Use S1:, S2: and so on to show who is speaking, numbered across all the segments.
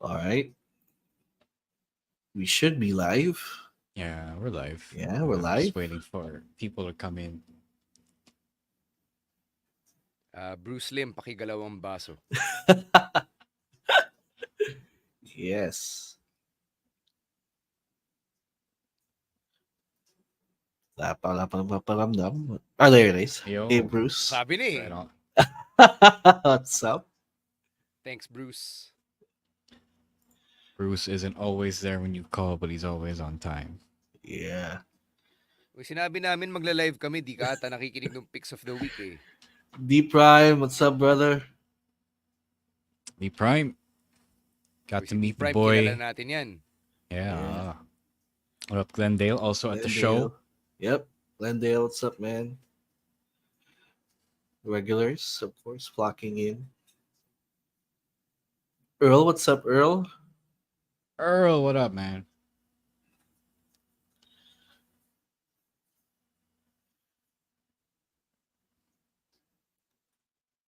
S1: All right. We should be live.
S2: Yeah, we're live.
S1: Yeah, we're
S2: I'm
S1: live.
S2: just waiting for people to come in.
S3: Bruce Lim, pakigalaw ang baso.
S1: Yes. Wala pa napaparamdam. Ah, there it is. Hey,
S2: Yo,
S1: Bruce.
S3: Sabi na
S2: right
S3: eh.
S2: on.
S1: What's up?
S3: Thanks, Bruce.
S2: Bruce isn't always there when you call, but he's always on time.
S1: Yeah.
S3: Uy, sinabi namin magla-live kami, di ka ata nakikinig ng picks of the week eh.
S1: D Prime, what's up, brother?
S2: The Prime got
S3: Uy,
S2: to
S3: si
S2: meet the
S3: D-Prime, kilala
S2: boy.
S3: natin yan.
S2: Yeah. What up, Glendale? Also at the show.
S1: Yep. Glendale, what's up, man? Regulars, of course, flocking in. Earl, what's up, Earl?
S2: Earl, what up, man?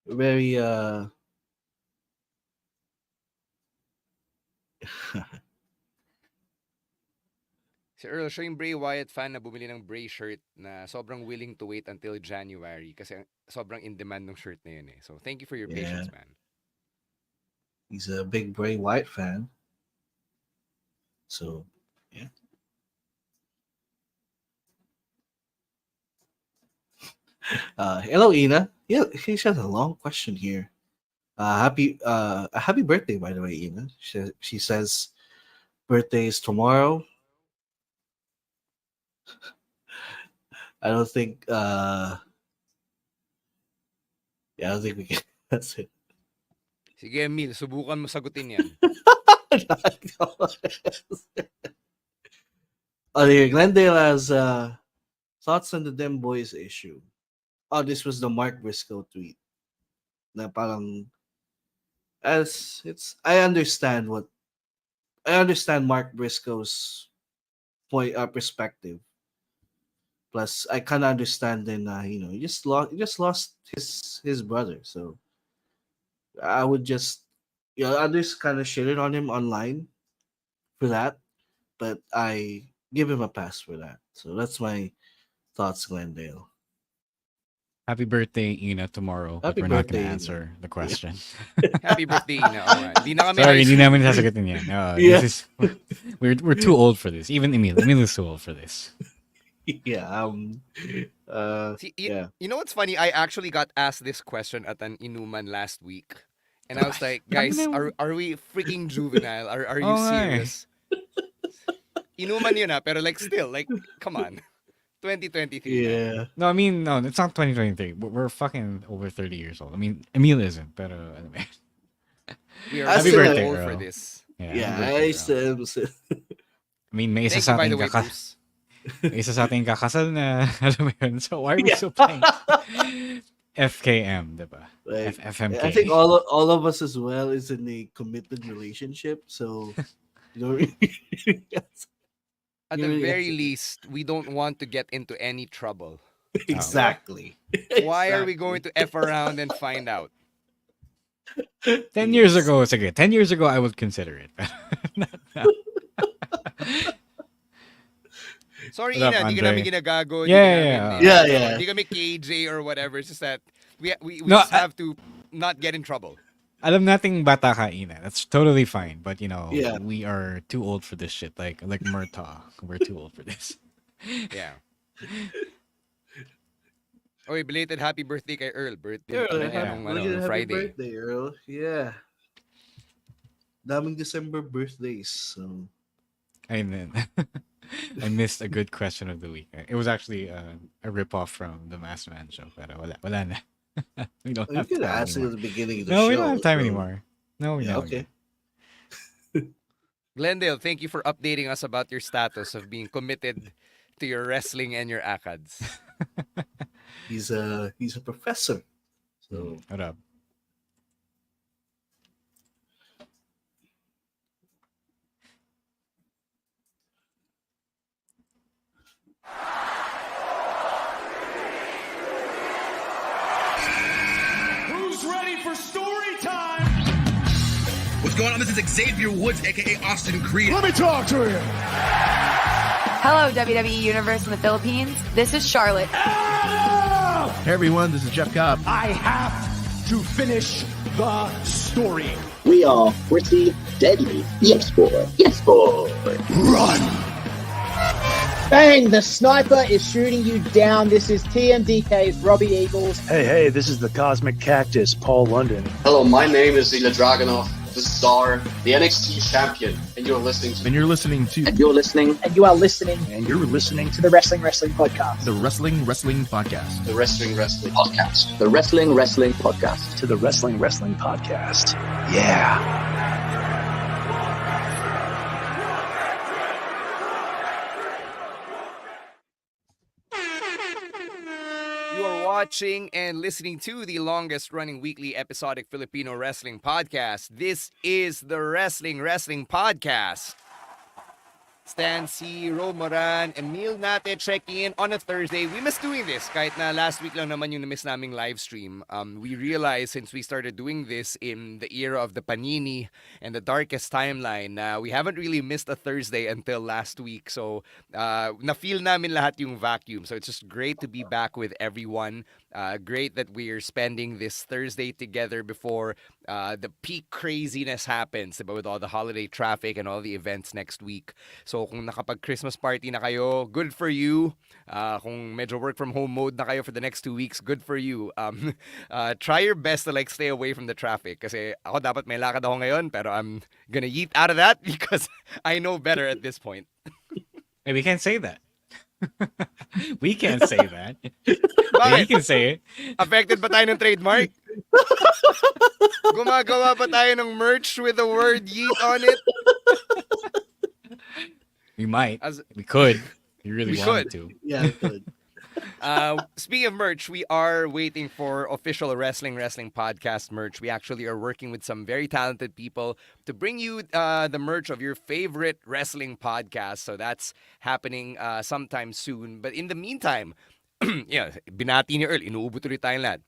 S1: Very
S3: Si Earl, siya yung Bray Wyatt fan na bumili ng Bray shirt na sobrang willing to wait until January kasi sobrang in demand ng shirt na yun eh. So, thank you for your patience,
S1: Yeah.
S3: man.
S1: He's a big Bray Wyatt fan. So, yeah. Hello, Ina. Yeah, he has a long question here. Happy birthday, by the way, Ina. She says birthday is tomorrow. I don't think yeah, I don't think we can. That's it.
S3: Sige, Emil, subukan mo sagutin yan.
S1: Okay, Glendale has thoughts on the Dem Boys issue. Oh, this was the Mark Briscoe tweet. Na parang as it's I understand Mark Briscoe's perspective. Plus, I kind of understand then he just lost his brother. So I would just others kind of shitted on him online for that, but I give him a pass for that. So that's my thoughts, Glendale.
S2: Happy birthday, Ina, tomorrow. But
S1: Happy
S2: we're not going
S1: birthday,
S2: to
S1: Ina.
S2: answer the question.
S3: Happy birthday, Ina. Oo nga. Hindi na kami
S2: Sorry,
S3: high
S2: hindi
S3: school.
S2: namin sasagutin yan. No,
S1: Yeah.
S2: this is, we're too old for this. Even Emil is too old for this.
S1: Yeah.
S3: See,
S1: Yeah.
S3: you know what's funny? I actually got asked this question at an inuman last week. And I was like, guys, are we freaking juvenile? Are you
S2: Oh, my.
S3: serious? Inuman yun pero like still, like, come on. 2023 na.
S1: Yeah.
S2: No, I mean, no, it's not 2023. We're fucking over 30 years old. I mean, Emil isn't, but anyway.
S3: We are
S1: Happy
S3: still
S1: birthday,
S3: old
S2: bro.
S3: for this.
S2: Yeah,
S1: Yeah.
S2: happy
S1: I
S2: birthday, bro.
S1: still.
S2: I mean, may isa
S3: Thank
S2: sa
S3: you, by the
S2: ating
S3: way, Bruce.
S2: may isa sa ating kakasal na, alam mo yun, so why are we
S1: Yeah.
S2: still playing FKM, diba?
S1: Like,
S2: FMK.
S1: I think all of us as well is in a committed relationship, so you know.
S3: At the very least, we don't want to get into any trouble.
S1: Exactly.
S3: Why are we going to F around and find out?
S2: 10 years ago, sige, 10 years ago, I would consider it. Not now.
S3: Sorry,
S2: What up,
S3: Ina, di ka
S2: Andre?
S3: namin ginagago.
S1: Yeah.
S3: Di kami KJ or whatever. It's just that we
S2: No,
S3: just have to not get in trouble.
S2: Alam nating bata ka, Ina. That's totally fine. But,
S1: Yeah.
S2: we are too old for this shit. Like Murtaugh. We're too old for this.
S3: Yeah. Oy, belated happy birthday kay Earl. Birthday
S1: Earl,
S3: pala niya
S2: yeah.
S3: nung
S1: happy
S3: Friday.
S1: birthday, Earl. Yeah. Daming December birthdays. So.
S2: And then I missed a good question of the week. It was actually a rip-off from the Masked Man show. Pero wala na. We don't
S1: You
S2: have
S1: could
S2: time
S1: ask it
S2: anymore.
S1: at the beginning of the
S2: No,
S1: show.
S2: we don't have time
S1: so-
S2: anymore. No, we
S1: Yeah,
S2: don't.
S1: okay.
S3: Glendale, thank you for updating us about your status of being committed to your wrestling and your ACADS.
S1: He's a professor. So
S2: What up?
S4: Who's ready for story time? going on? This is Xavier Woods, aka Austin Creed.
S5: Let me talk to him.
S6: Hello, WWE Universe in the Philippines. This is Charlotte.
S5: Hey everyone, this is Jeff Cobb.
S7: I have to finish the story.
S8: We are pretty deadly. Yes, boy. Yes, boy.
S5: Run!
S9: Bang! The sniper is shooting you down. This is TMDK's Robbie Eagles.
S10: Hey, this is the Cosmic Cactus, Paul London.
S11: Hello, my name is Ilya Dragunov, the Czar, the NXT champion, and you're listening to...
S5: And you're listening to...
S8: And you're listening.
S9: And you are listening.
S10: And you're listening
S9: to the Wrestling Podcast.
S5: The Wrestling Podcast.
S11: The Wrestling Podcast.
S8: The Wrestling Podcast.
S10: to the Wrestling Podcast. Yeah.
S3: You are watching and listening to the longest running weekly episodic Filipino wrestling podcast. This is the Wrestling Podcast. Stan, si Romoran, Emil natin checking in on a Thursday. We miss doing this. Kahit na last week lang naman yung na-miss naming live stream. We realized since we started doing this in the era of the Panini and the darkest timeline, we haven't really missed a Thursday until last week. So, na-feel namin lahat yung vacuum. So, it's just great to be back with everyone. Great that we're spending this Thursday together before the peak craziness happens, diba, with all the holiday traffic and all the events next week. So kung nakapag-Christmas party na kayo, good for you. Kung medyo work from home mode na kayo for the next 2 weeks, good for you. Try your best to like stay away from the traffic. Kasi ako dapat may lakad ako ngayon, pero I'm gonna yeet out of that because I know better at this point.
S2: Hey, we can't say that. We can't say that. We can say it.
S3: Affected ba tayo ng trademark? Gumagawa pa tayo ng merch with the word yeet on it?
S2: We might. We could. We really wanted to.
S1: Yeah, we could.
S3: Speaking of merch, we are waiting for official Wrestling Podcast merch. We actually are working with some very talented people to bring you the merch of your favorite wrestling podcast. So that's happening sometime soon. But in the meantime, binati niyo early, inuubo tuloy tayong lahat.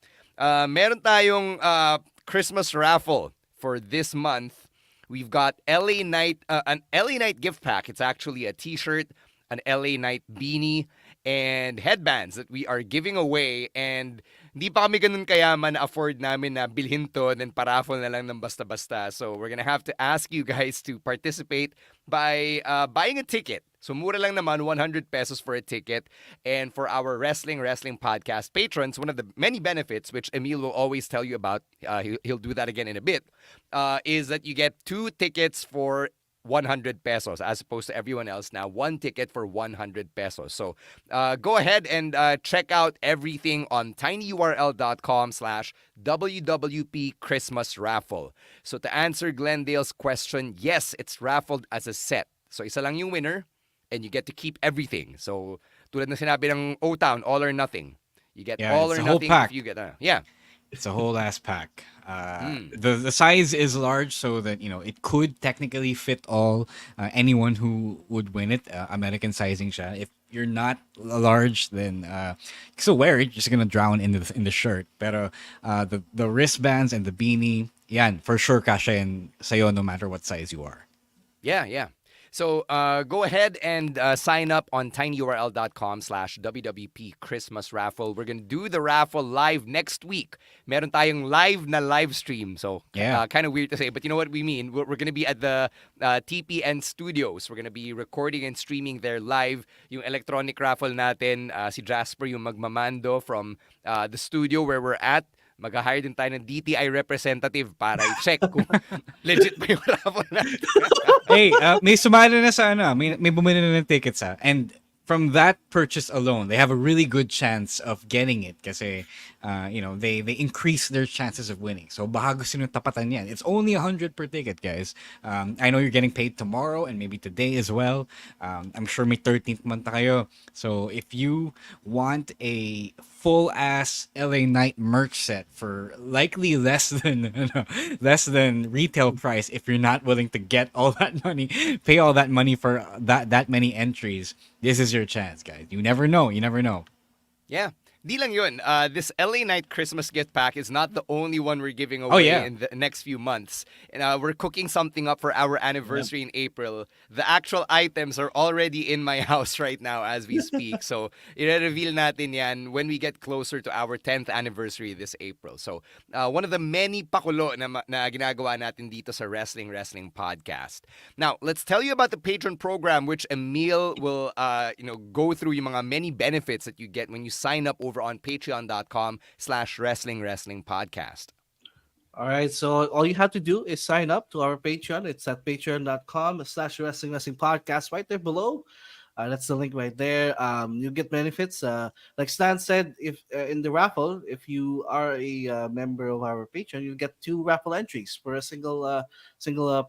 S3: Meron tayong Christmas raffle for this month. We've got LA Knight, an LA Knight gift pack. It's actually a t-shirt, an LA Knight beanie, and headbands that we are giving away. And di pa kami ganun kayaman na afford namin na bilhin to and then paraffle na lang ng basta-basta. So we're gonna have to ask you guys to participate by buying a ticket. So mura lang naman, 100 pesos for a ticket. And for our Wrestling Podcast patrons, one of the many benefits, which Emil will always tell you about, he'll do that again in a bit, is that you get 2 tickets for 100 pesos as opposed to everyone else now 1 ticket for 100 pesos. So go ahead and check out everything on tinyurl.com/WWP Christmas Raffle. So to answer Glendale's question, yes, it's raffled as a set. So isa lang yung winner and you get to keep everything. So tulad na sinabi ng O-Town, all or nothing. You get all or nothing if you get yeah.
S2: It's a whole ass pack. The size is large, so that it could technically fit all anyone who would win it. American sizing siya. If you're not large, then still wear it. You're just gonna drown in the shirt. Pero the wristbands and the beanie, yan for sure kasha yan sayo no matter what size you are.
S3: Yeah. So go ahead and sign up on tinyurl.com/WWP Christmas Raffle. We're going to do the raffle live next week. Meron tayong live stream. So kind of weird to say, but you know what we mean. We're going to be at the TPN Studios. We're going to be recording and streaming there live. Yung electronic raffle natin, si Jasper yung magmamando from the studio where we're at. Mag-hire din tayo ng DTI representative para i-check kung legit ba yung raffle natin.
S2: Hey, may sumali na sa may bumili na ng tickets and from that purchase alone, they have a really good chance of getting it kasi they increase their chances of winning. So baka gusto nyo tapatan yan. It's only 100 per ticket, guys. I know you're getting paid tomorrow and maybe today as well. I'm sure may 13th month na kayo. So if you want a full ass LA Knight merch set for likely less than retail price, if you're not willing to get all that money, pay all that money for that many entries, this is your chance, guys. You never know.
S3: Yeah. Di lang yun, this LA Night Christmas gift pack is not the only one we're giving
S2: Oh,
S3: away
S2: yeah.
S3: in the next few months. And we're cooking something up for our anniversary in April. The actual items are already in my house right now as we speak. So, i-reveal natin yan when we get closer to our 10th anniversary this April. So, one of the many pakulo na ginagawa natin dito sa Wrestling Podcast. Now, let's tell you about the Patreon program, which Emil will, go through yung mga many benefits that you get when you sign up over on patreon.com/wrestling podcast.
S1: All right, so all you have to do is sign up to our Patreon. It's at patreon.com/wrestling podcast right there below. That's the link right there. You get benefits. Like Stan said, if in the raffle, if you are a member of our Patreon, you get 2 raffle entries for a single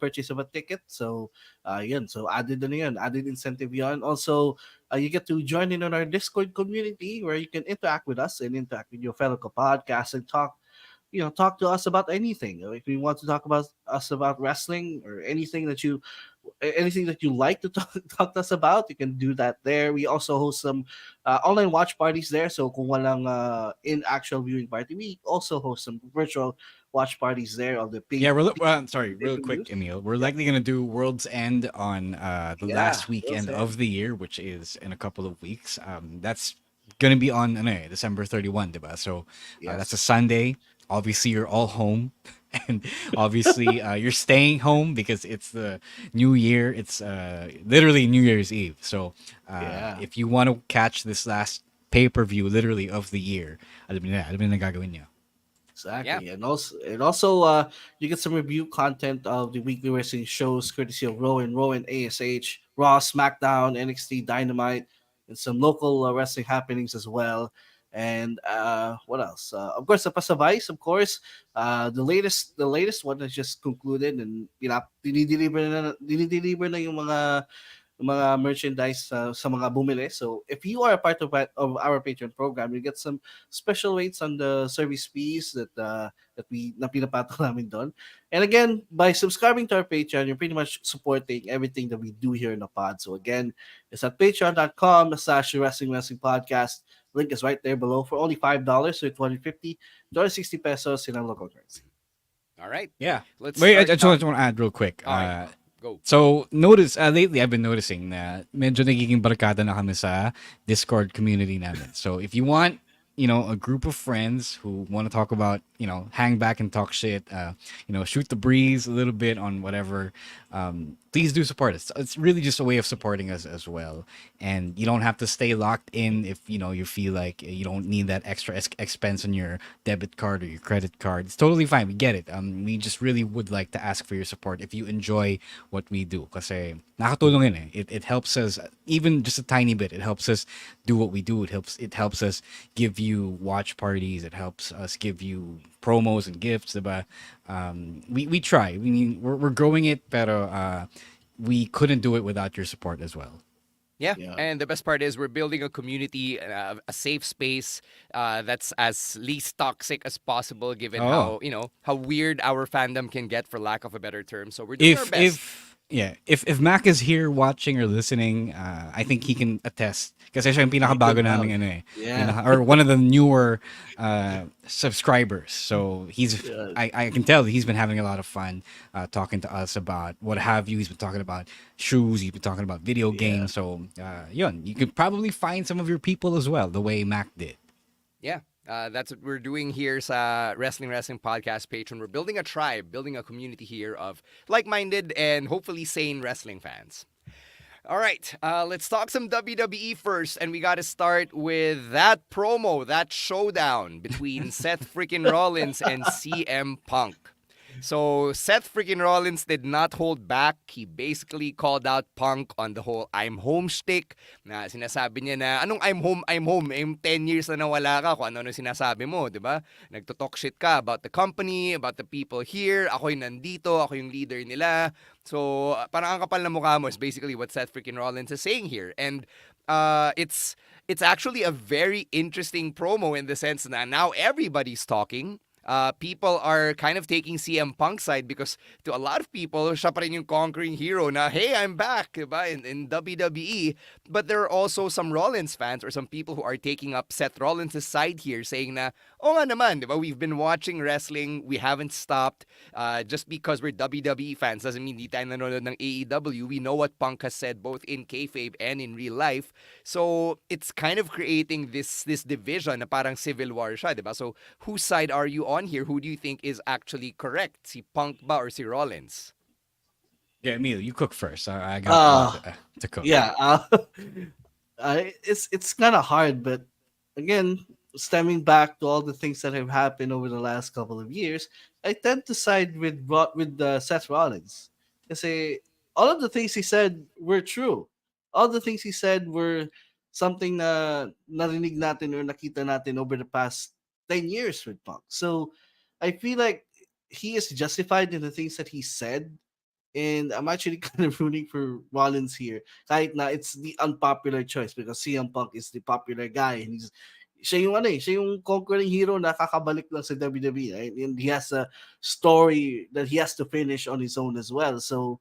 S1: purchase of a ticket. So, so added incentive yun. Also, you get to join in on our Discord community where you can interact with us and interact with your fellow podcasts and talk to us about anything. If you want to talk about us about wrestling or anything that you like to talk to us about, you can do that there. We also host some online watch parties there. So kung walang in actual viewing party, we also host some virtual watch parties there on the pay.
S2: Yeah, sorry, real quick, Emil. We're likely gonna do World's End on the last weekend of the year, which is in a couple of weeks. That's gonna be on December 31, diba? So that's a Sunday. Obviously, you're all home, and obviously you're staying home because it's the New Year. It's literally New Year's Eve. So if you want to catch this last pay-per-view, literally of the year, alam na gagawin niyo.
S1: Exactly. Yeah. And also you get some review content of the weekly wrestling shows courtesy of Raw and ASH, Raw, SmackDown, NXT, Dynamite, and some local wrestling happenings as well. And what else? Of course, the Pasavais, of course. The latest one has just concluded and dinideliver na yung mga merchandise sa mga bumili. So if you are a part of our Patreon program, you get some special rates on the service fees that na pinapato namin doon. And again, by subscribing to our Patreon, you're pretty much supporting everything that we do here in the pod. So again, it's at patreon.com/wrestling podcast. Link is right there below for only $5, so it's $150, $60 pesos in our local currency.
S3: All right.
S2: Yeah.
S3: Let's
S2: Wait, I
S3: start
S2: just want to add real quick.
S3: Go.
S2: So, notice, lately I've been noticing na medyo nagiging barkada na kami sa Discord community namin. So, if you want, a group of friends who want to talk about, hang back and talk shit, shoot the breeze a little bit on whatever, please do support us. It's really just a way of supporting us as well. And you don't have to stay locked in if, you feel like you don't need that extra expense on your debit card or your credit card. It's totally fine. We get it. We just really would like to ask for your support if you enjoy what we do. Kasi nakatulong yun eh. It helps us, even just a tiny bit, it helps us do what we do. It helps us give you watch parties. It helps us give you promos and gifts, diba? We try. We're growing it, pero we couldn't do it without your support as well.
S3: Yeah. And the best part is we're building a community, a safe space that's as least toxic as possible, given how weird our fandom can get, for lack of a better term. So we're doing our best.
S2: If Mac is here watching or listening, I think he can attest. Kasi siya yung pinakabago namin or one of the newer subscribers. So I can tell he's been having a lot of fun talking to us about what have you. He's been talking about shoes. He's been talking about video games. So you could probably find some of your people as well, the way Mac did.
S3: Yeah. That's what we're doing here sa Wrestling Podcast Patreon. We're building a tribe, building a community here of like-minded and hopefully sane wrestling fans. All right, let's talk some WWE first, and we got to start with that promo, that showdown between Seth freaking Rollins and CM Punk. So Seth freaking Rollins did not hold back. He basically called out Punk on the whole I'm home shtick. Na sinasabi niya na, anong I'm home? 10 years na nawala ka, kung ano sinasabi mo, di ba? Nagto-talk shit ka about the company, about the people here. Ako yung nandito, ako yung leader nila. So parang ang kapal na mukha mo is basically what Seth freaking Rollins is saying here. And it's actually a very interesting promo in the sense that now everybody's talking. people are kind of taking CM Punk's side because to a lot of people, siya pa rin yung conquering hero na, hey, I'm back, diba, in WWE. But there are also some Rollins fans or some people who are taking up Seth Rollins' side here saying na, oh nga naman, diba, we've been watching wrestling, we haven't stopped. Just because we're WWE fans doesn't mean di tayo nanonood ng AEW. We know what Punk has said both in kayfabe and in real life. So it's kind of creating this division na parang civil war siya, diba? So whose side are you on here? Who do you think is actually correct? Si Punk ba or si Rollins?
S2: Yeah, Emil, you cook first. I got to cook.
S1: Yeah, it's kind of hard, but again, stemming back to all the things that have happened over the last couple of years, I tend to side with Seth Rollins. Kasi all of the things he said were true. All the things he said were something na narinig natin or nakita natin over the past 10 years with Punk. So I feel like he is justified in the things that he said. And I'm actually kind of rooting for Rollins here. Kahit na it's the unpopular choice because CM Punk is the popular guy. And siya yung conquering hero na kakabalik lang sa WWE. Right? And he has a story that he has to finish on his own as well. So,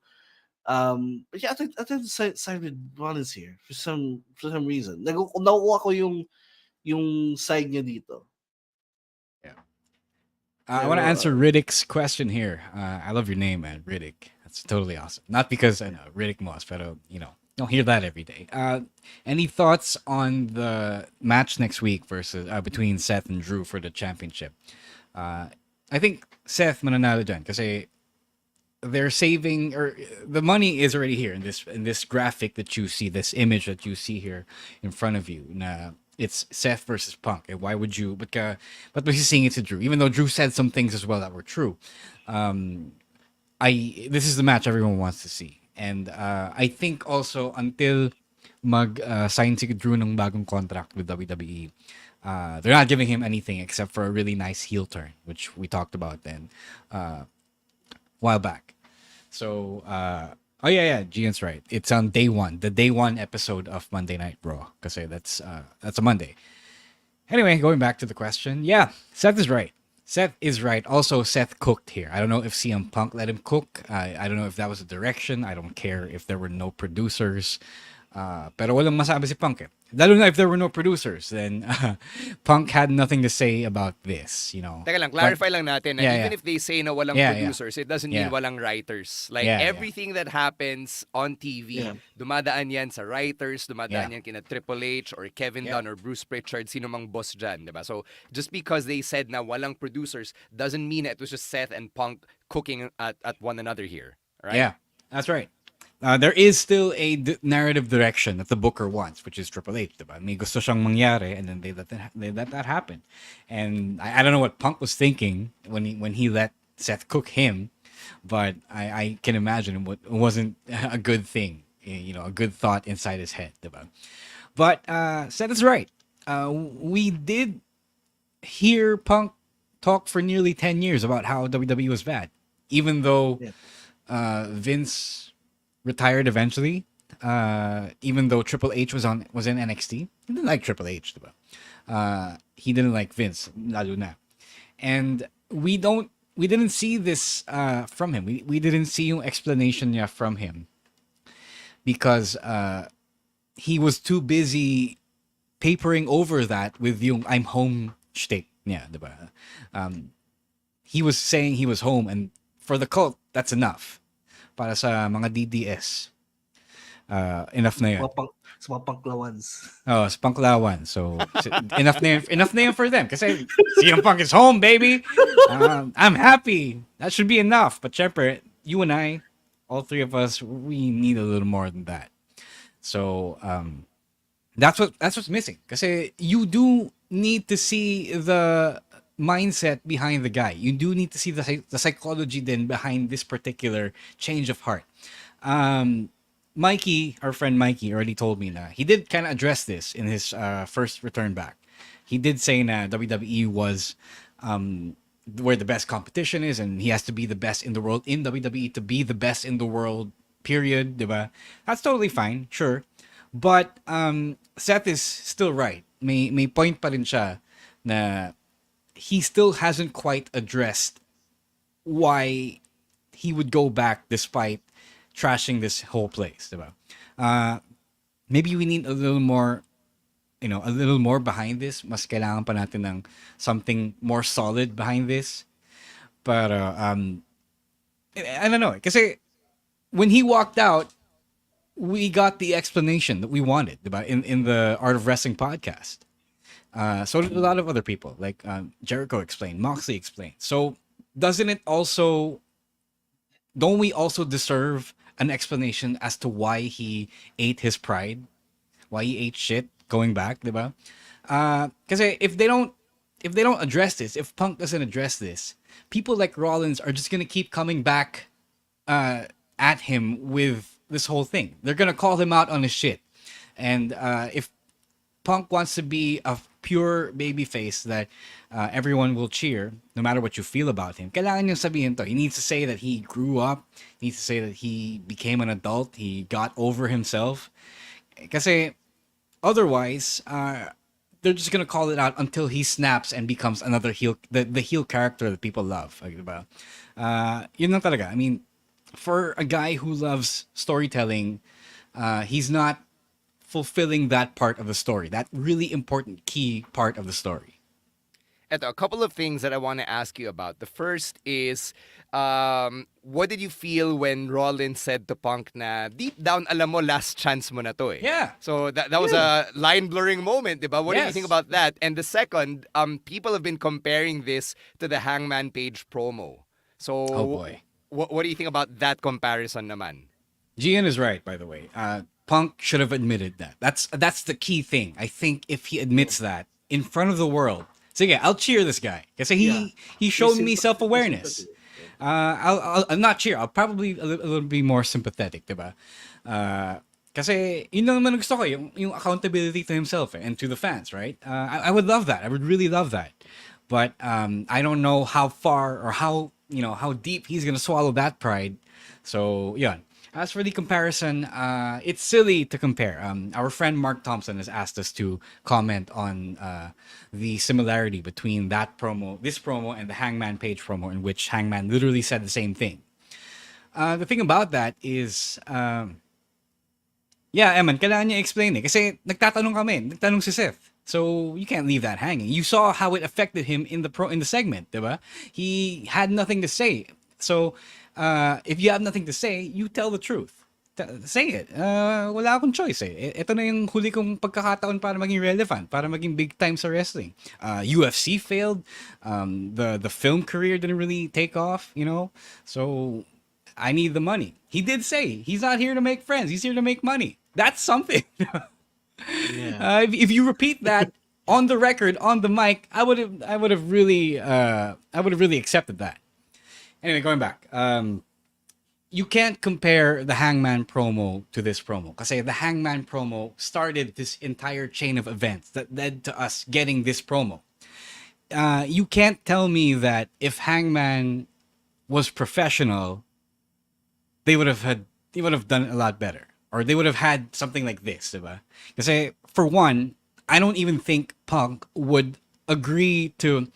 S1: but yeah, I think side with Rollins here for some reason. Nakukuha ko yung side niya dito.
S2: I want to answer Riddick's question here. I love your name, man, Riddick. That's totally awesome. Not because I know Riddick Moss, but don't hear that every day. Any thoughts on the match next week versus between Seth and Drew for the championship? I think Seth mananalo dyan kasi they're saving, or the money is already here in this graphic that you see, this image that you see here in front of you. Na it's Seth versus Punk. And why would you? But he's seeing it to Drew, even though Drew said some things as well that were true. This is the match everyone wants to see, and I think also until sign si Drew ng bagong contract with WWE, they're not giving him anything except for a really nice heel turn, which we talked about then a while back. So oh yeah, Gian's right. It's on day one, the day one episode of Monday Night Raw. Kasi that's a Monday. Anyway, going back to the question, yeah, Seth is right. Seth is right. Also, Seth cooked here. I don't know if CM Punk let him cook. I don't know if that was the direction. I don't care if there were no producers. Pero walang masabi si Punk eh. Lalo na if there were no producers, then Punk had nothing to say about this,
S3: Teka lang, clarify lang natin na even if they say na walang producers, it doesn't mean
S2: Yeah.
S3: walang writers. Like everything that happens on TV, dumadaan yan sa writers, dumadaan yan kina Triple H or Kevin Dunn or Bruce Pritchard, sino mang boss dyan, diba? So just because they said na walang producers doesn't mean it was just Seth and Punk cooking at one another here, right?
S2: Yeah, that's right. There is still a narrative direction that the booker wants, which is Triple H, diba? May gusto siyang mangyari, and then they let that happen. And I don't know what Punk was thinking when he let Seth cook him, but I can imagine it wasn't a good thing, a good thought inside his head, diba? But Seth is right. We did hear Punk talk for nearly 10 years about how WWE was bad, even though Vince retired eventually, even though Triple H was in NXT. He didn't like Triple H, diba? He didn't like Vince, lalo na. And we didn't see this from him. We didn't see yung explanation niya from him because he was too busy papering over that with yung I'm home shtick niya, diba? He was saying he was home, and for the cult, that's enough. Para sa mga DDS. Enough na yun.
S1: Sa mga panklawans.
S2: Oh, sa panklawan. So, enough na yun for them. Kasi CM Punk is home, baby. I'm happy. That should be enough. But syempre, you and I, all three of us, we need a little more than that. So, that's what's missing. Kasi you do need to see the mindset behind the guy. You do need to see the psychology then behind this particular change of heart. Mikey, our friend Mikey, already told me that he did kind of address this in his first return back. He did say that WWE was where the best competition is, and he has to be the best in the world in WWE to be the best in the world, period. Diba? That's totally fine, sure. But Seth is still right. May point pa rin siya na he still hasn't quite addressed why he would go back despite trashing this whole place, diba? Maybe we need a little more, a little more behind this. Mas kailangan pa natin ng something more solid behind this. But I don't know. Kasi when he walked out, we got the explanation that we wanted about in the Art of Wrestling podcast. So did a lot of other people, like Jericho explained, Moxley explained. So doesn't it also? Don't we also deserve an explanation as to why he ate his pride, why he ate shit going back, diba? Because if they don't address this, if Punk doesn't address this, people like Rollins are just gonna keep coming back at him with this whole thing. They're gonna call him out on his shit, and if Punk wants to be a pure babyface that everyone will cheer, no matter what you feel about him, kailangan niyang sabihin to. He needs to say that he grew up. He needs to say that he became an adult. He got over himself. Kasi otherwise, they're just gonna call it out until he snaps and becomes another heel, the heel character that people love. Like, diba? Yun lang talaga. I mean, for a guy who loves storytelling, he's not fulfilling that part of the story, that really important key part of the story.
S3: Eto, a couple of things that I want to ask you about. The first is, what did you feel when Rollins said to Punk na deep down alam mo last chance mo na to eh?
S2: Yeah.
S3: So that was a line blurring moment, diba? What do you
S2: Yes.
S3: think about that? And the second, people have been comparing this to the Hangman Page promo. So
S2: Oh boy.
S3: what do you think about that comparison naman?
S2: Gian is right, by the way. Punk should have admitted that. That's the key thing. I think if he admits that in front of the world, so yeah, I'll cheer this guy because he showed me self awareness. I'll not cheer. I'll probably a little be more sympathetic, diba? Kasi yun lang naman gusto ko, yung accountability to himself and to the fans, right? I would love that. I would really love that. But I don't know how far or how deep he's gonna swallow that pride. So yeah. As for the comparison, it's silly to compare. Our friend Mark Thompson has asked us to comment on the similarity between this promo, and the Hangman Page promo, in which Hangman literally said the same thing. The thing about that is, Eman, kailangan niya explain eh. Kasi nagtatanong si Seth. So you can't leave that hanging. You saw how it affected him in the segment, diba? He had nothing to say. So if you have nothing to say, you tell the truth. Say it. Wala akong choice eh. Ito na yung huli kong pagkakataon para maging relevant, para maging big time sa wrestling. UFC failed. The film career didn't really take off, So I need the money. He did say he's not here to make friends. He's here to make money. That's something.
S1: Yeah.
S2: If you repeat that on the record, on the mic, I would have really accepted that. Anyway, going back. You can't compare the Hangman promo to this promo. Kasi the Hangman promo started this entire chain of events that led to us getting this promo. You can't tell me that if Hangman was professional, they would have done it a lot better. Or they would have had something like this, diba? Kasi for one, I don't even think Punk would agree to,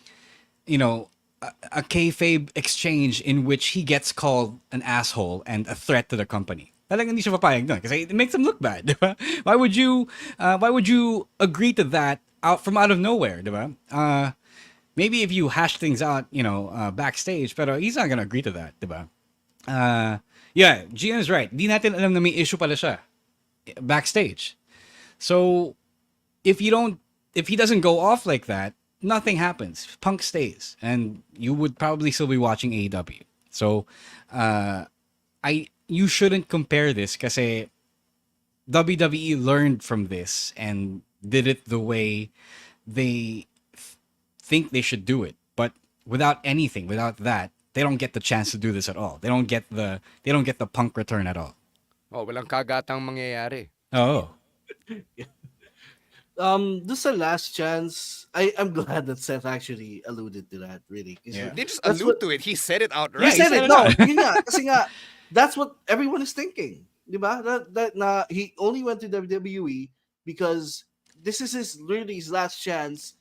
S2: a kayfabe exchange in which he gets called an asshole and a threat to the company. Talagang hindi siya papayag doon kasi it makes him look bad, diba? Why would you agree to that out of nowhere, diba? Maybe if you hash things out, backstage, pero he's not gonna agree to that, diba? Gian is right. Di natin alam na may issue pala siya backstage. So if he doesn't go off like that, nothing happens. Punk stays, and you would probably still be watching AEW. So, you shouldn't compare this kasi WWE learned from this and did it the way they think they should do it. But without that, they don't get the chance to do this at all. They don't get the Punk return at all.
S3: Oh, walang kagatang mangyayari.
S2: Oh.
S1: This is a last chance. I'm glad that Seth actually alluded to that, really.
S3: They just allude to it. He said it outright.
S1: He said it. No, yun nga. Kasi nga, that's what everyone is thinking. Diba? That he only went to WWE because this is literally his last chance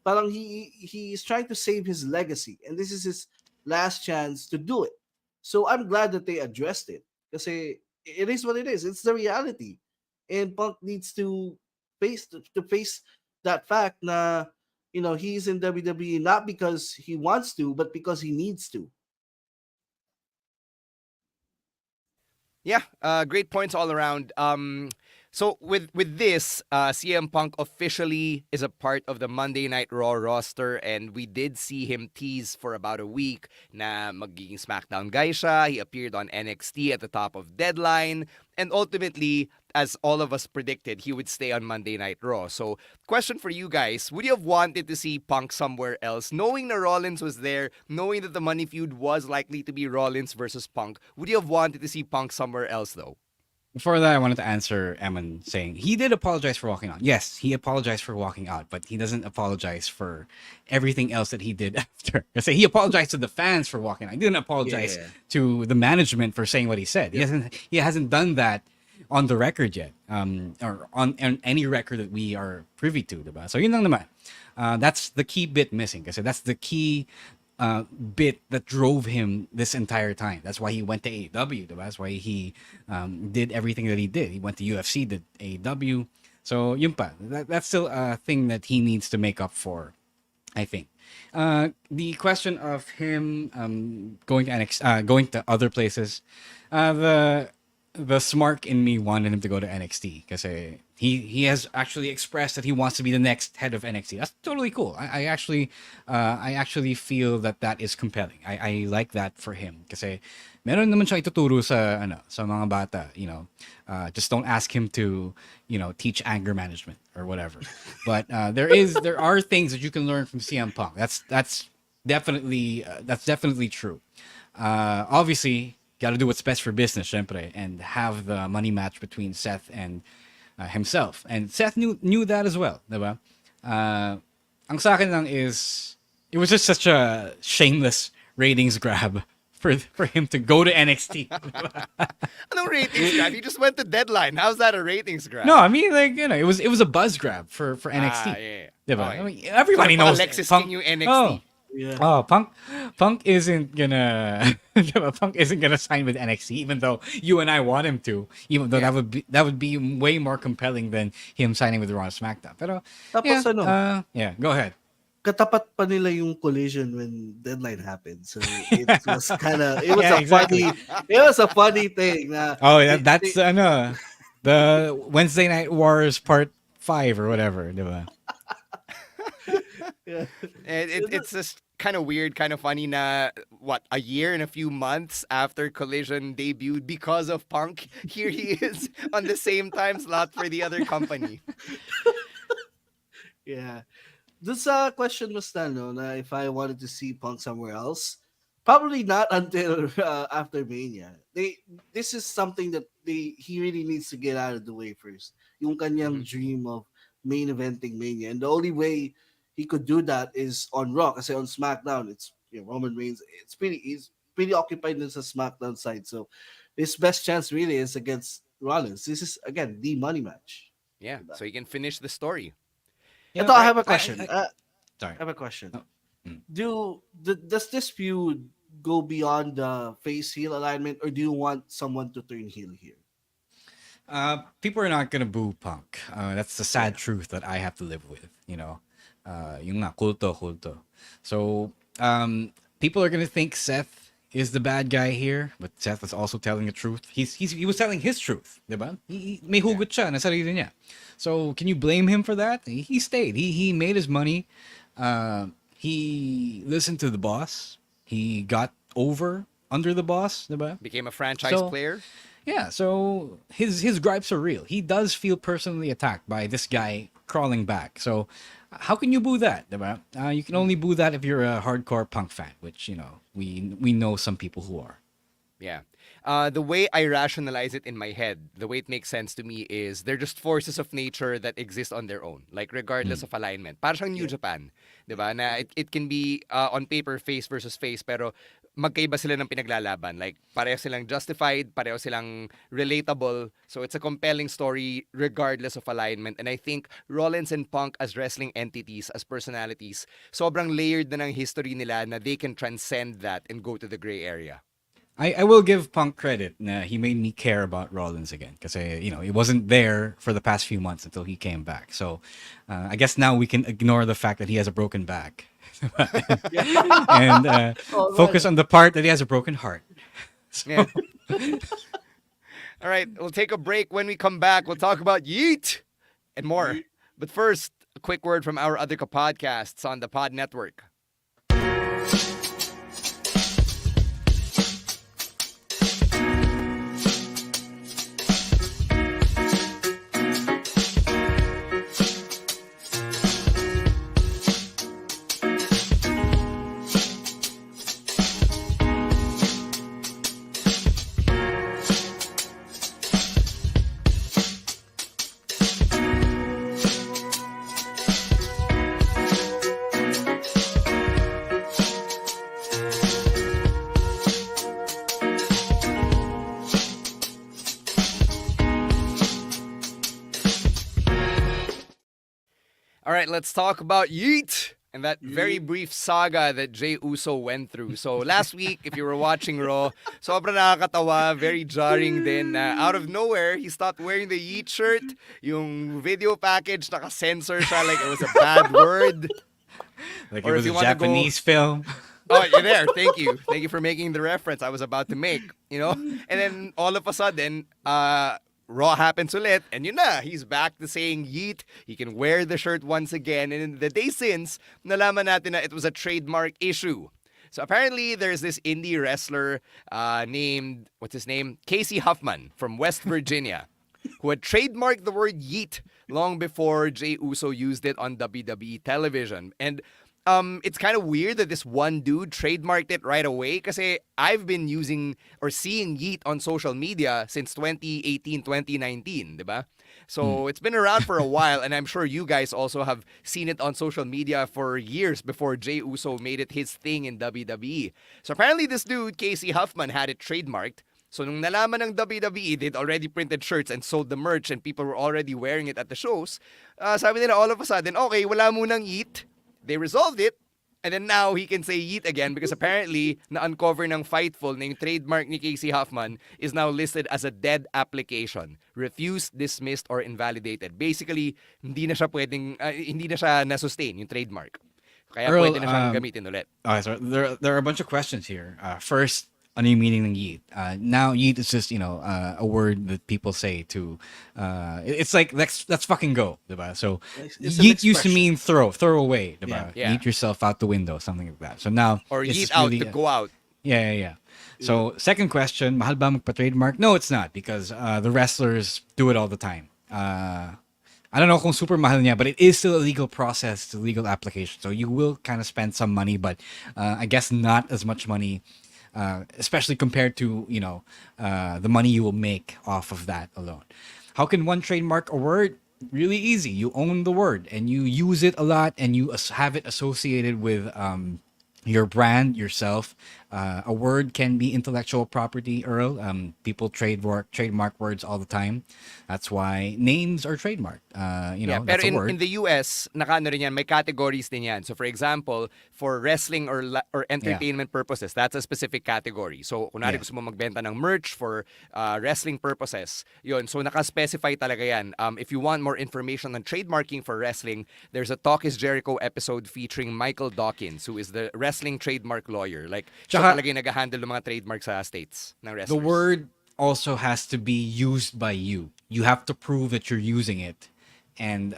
S1: parang he is trying to save his legacy, and this is his last chance to do it. So I'm glad that they addressed it, because it is what it is. It's the reality, and Punk needs to face that fact na he's in WWE not because he wants to, but because he needs to.
S3: Yeah, great points all around. So with this, CM Punk officially is a part of the Monday Night Raw roster, and we did see him tease for about a week na magiging SmackDown guy siya. He appeared on NXT at the top of Deadline, and ultimately, as all of us predicted, he would stay on Monday Night Raw. So, question for you guys, would you have wanted to see Punk somewhere else? Knowing that Rollins was there, knowing that the money feud was likely to be Rollins versus Punk, would you have wanted to see Punk somewhere else, though?
S2: Before that, I wanted to answer Emin saying he did apologize for walking out. Yes, he apologized for walking out, but he doesn't apologize for everything else that he did after. I say he apologized to the fans for walking out. He didn't apologize to the management for saying what he said. He hasn't done that on the record yet, or on any record that we are privy to, diba? So yun lang naman. That's the key bit missing. Kasi that's the key bit that drove him this entire time. That's why he went to AEW. Diba? That's why he did everything that he did. He went to UFC, did AEW. So yun pa. That's still a thing that he needs to make up for, I think. The question of him going to going to other places, the smart in me wanted him to go to NXT because he has actually expressed that he wants to be the next head of NXT. That's totally cool. I actually feel that is compelling. I like that for him kasi meron naman siya ituturo sa mga bata, just don't ask him to, teach anger management or whatever. But there are things that you can learn from CM Punk. That's definitely true. Obviously, got to do what's best for business, syempre, and have the money match between Seth and himself. And Seth knew that as well, diba? Ang sa akin lang is, it was just such a shameless ratings grab for him to go to NXT.
S3: No ratings grab. He just went to Deadline. How's that a ratings grab?
S2: No, I mean, it was a buzz grab for NXT.
S3: Yeah.
S2: Diba?
S3: Okay.
S2: I mean, everybody knows
S3: Alexis
S2: Punk.
S3: King yung NXT.
S2: Oh.
S1: Yeah.
S2: Oh, Punk isn't gonna Punk isn't gonna sign with NXT, even though you and I want him to. Even though that would be way more compelling than him signing with Raw and SmackDown. Pero
S1: Tapos
S2: go ahead.
S1: Katapat pa nila yung collision when Deadline happened. So it was a funny thing.
S2: That's the Wednesday Night Wars Part 5 or whatever, diba?
S1: Yeah.
S3: It's just kind of weird, kind of funny na, a year and a few months after Collision debuted because of Punk, here he is on the same time slot for the other company.
S1: Yeah. This question was na if I wanted to see Punk somewhere else. Probably not until after Mania. This is something that he really needs to get out of the way first. Yung kanyang dream of main eventing Mania. And the only way he could do that is on Raw. Kasi on SmackDown, it's Roman Reigns. He's pretty occupied in the SmackDown side. So his best chance really is against Rollins. This is, again, the money match.
S3: Yeah, so he can finish the story.
S1: I have a question.
S2: Sorry.
S1: I have a question.
S2: Oh.
S1: Does this feud go beyond the face heel alignment, or do you want someone to turn heel here?
S2: People are not gonna boo Punk. That's the sad truth that I have to live with. Yung nga, kulto. So people are gonna think Seth is the bad guy here, but Seth was also telling the truth. He was telling his truth, diba? May hugot siya na sarili niya. So can you blame him for that? He stayed. He made his money. He listened to the boss. He got over under the boss, diba?
S3: Became a franchise player.
S2: Yeah, so his gripes are real. He does feel personally attacked by this guy crawling back. So how can you boo that, diba? You can only boo that if you're a hardcore Punk fan, which we know some people who are.
S3: Yeah. The way I rationalize it in my head, the way it makes sense to me is they're just forces of nature that exist on their own, like regardless of alignment. Parang New Japan, diba? Na it can be on paper face versus face, pero magkaiba sila ng pinaglalaban. Like, pareho silang justified, pareho silang relatable. So it's a compelling story regardless of alignment. And I think Rollins and Punk as wrestling entities, as personalities, sobrang layered na ng history nila na they can transcend that and go to the gray area.
S2: I will give Punk credit. He made me care about Rollins again because he wasn't there for the past few months until he came back. So I guess now we can ignore the fact that he has a broken back and focus on the part that he has a broken heart. So.
S3: Yeah. All right, we'll take a break. When we come back, we'll talk about YEET and more. But first, a quick word from our other podcasts on the Pod Network. All right, let's talk about YEET and that very brief saga that Jey Uso went through. So last week, if you were watching Raw, sobrang nakakatawa, very jarring din. Out of nowhere, he stopped wearing the YEET shirt. Yung video package, naka-censor siya like it was a bad word.
S2: Like or it was a Japanese film.
S3: Oh, you're there. Thank you. Thank you for making the reference I was about to make, And then all of a sudden, Raw happens ulit, and yun na, he's back to saying YEET. He can wear the shirt once again. And in the day since, nalaman natin na it was a trademark issue. So apparently, there's this indie wrestler named, what's his name? Casey Huffman from West Virginia, who had trademarked the word YEET long before Jey Uso used it on WWE television. And it's kind of weird that this one dude trademarked it right away kasi I've been using or seeing YEET on social media since 2018, 2019, diba? So it's been around for a while, and I'm sure you guys also have seen it on social media for years before Jey Uso made it his thing in WWE. So apparently this dude, Casey Huffman, had it trademarked. So nung nalaman ng WWE, they'd already printed shirts and sold the merch and people were already wearing it at the shows. Sabi nila all of a sudden, okay, wala munang YEET. They resolved it, and then now he can say YEET again because apparently na-uncover ng Fightful na yung trademark ni Casey Huffman is now listed as a dead application. Refused, dismissed, or invalidated. Basically, hindi na siya na-sustain yung trademark. Kaya
S2: Earl,
S3: pwede na siyang gamitin ulit.
S2: Okay, so there are a bunch of questions here. First, ano yung meaning ng YEET? Now YEET is just a word that people say to it's like let's fucking go, diba? So
S1: It's
S2: YEET used to mean throw away, diba?
S3: Yeah.
S2: Yeet yourself out the window, something like that. So now
S3: Or
S2: it's
S3: YEET
S2: just
S3: out
S2: really,
S3: to go out.
S2: Yeah. So second question, mahal ba magpa-trademark? No, it's not because the wrestlers do it all the time. I don't know kung super mahal niya, but it is still a legal process, it's a legal application. So you will kind of spend some money, but I guess not as much money. Especially compared to the money you will make off of that alone. How can one trademark a word? Really easy. You own the word and you use it a lot, and you have it associated with your brand, yourself. A word can be intellectual property, Earl. People trademark words all the time. That's why names are trademarked. That's
S3: pero
S2: a word.
S3: in the US, nakaano rin yan, may categories din yan. So for example, for wrestling or entertainment purposes, that's a specific category. So kunwari gusto mo magbenta ng merch for wrestling purposes, yun. So naka-specify talaga yan. If you want more information on trademarking for wrestling, there's a Talk is Jericho episode featuring Michael Dawkins, who is the wrestling trademark lawyer. Like, siya talaga yung nag-handle ng mga trademarks sa States ng wrestlers.
S2: The word also has to be used by you. You have to prove that you're using it, and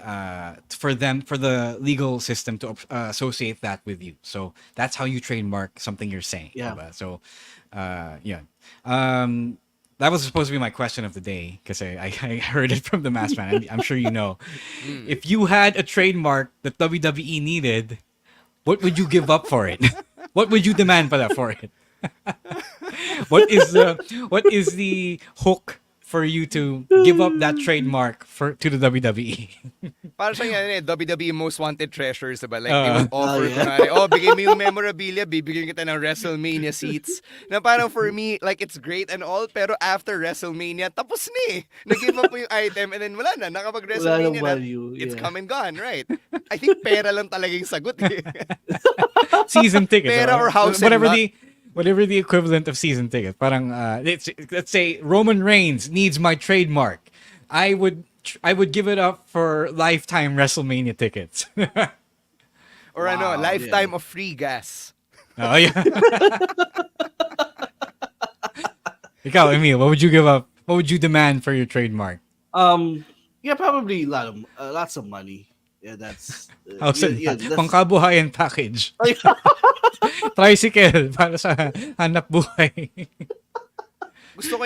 S2: for the legal system to associate that with you. So that's how you trademark something you're saying.
S1: Yeah.
S2: Diba? So, that was supposed to be my question of the day because I heard it from the Masked Man. I'm sure you know. If you had a trademark that WWE needed, what would you give up for it? What would you demand for it? What is the hook for you to give up that trademark to the WWE.
S3: Para siyang yan WWE Most Wanted Treasures, diba? Like, they
S2: Uh,
S3: would offer,
S1: yeah.
S3: kunwari, bigay mo yung memorabilia, bibigyan kita ng WrestleMania seats. Na parang for me, like, it's great and all, pero after WrestleMania, tapos na eh. Nag-give up mo yung item and then wala na,
S1: Wala nang
S3: nakapag-WrestleMania na,
S1: value.
S3: it's
S1: Yeah.
S3: come and gone, right? I think pera lang talaga yung sagot eh.
S2: season ticket.
S3: Pera or house and
S2: whatever
S3: lot.
S2: whatever the equivalent of season ticket. Parang let's say Roman Reigns needs my trademark. I would give it up for lifetime WrestleMania tickets.
S3: Or lifetime of free gas.
S2: Oh yeah. Ikaw, Emil, what would you give up? What would you demand for your trademark?
S1: Yeah, probably lots of money. Yeah, that's
S2: House and
S1: that's
S2: pangkabuhayan package. Tricycle para sa hanap buhay.
S3: Gusto ko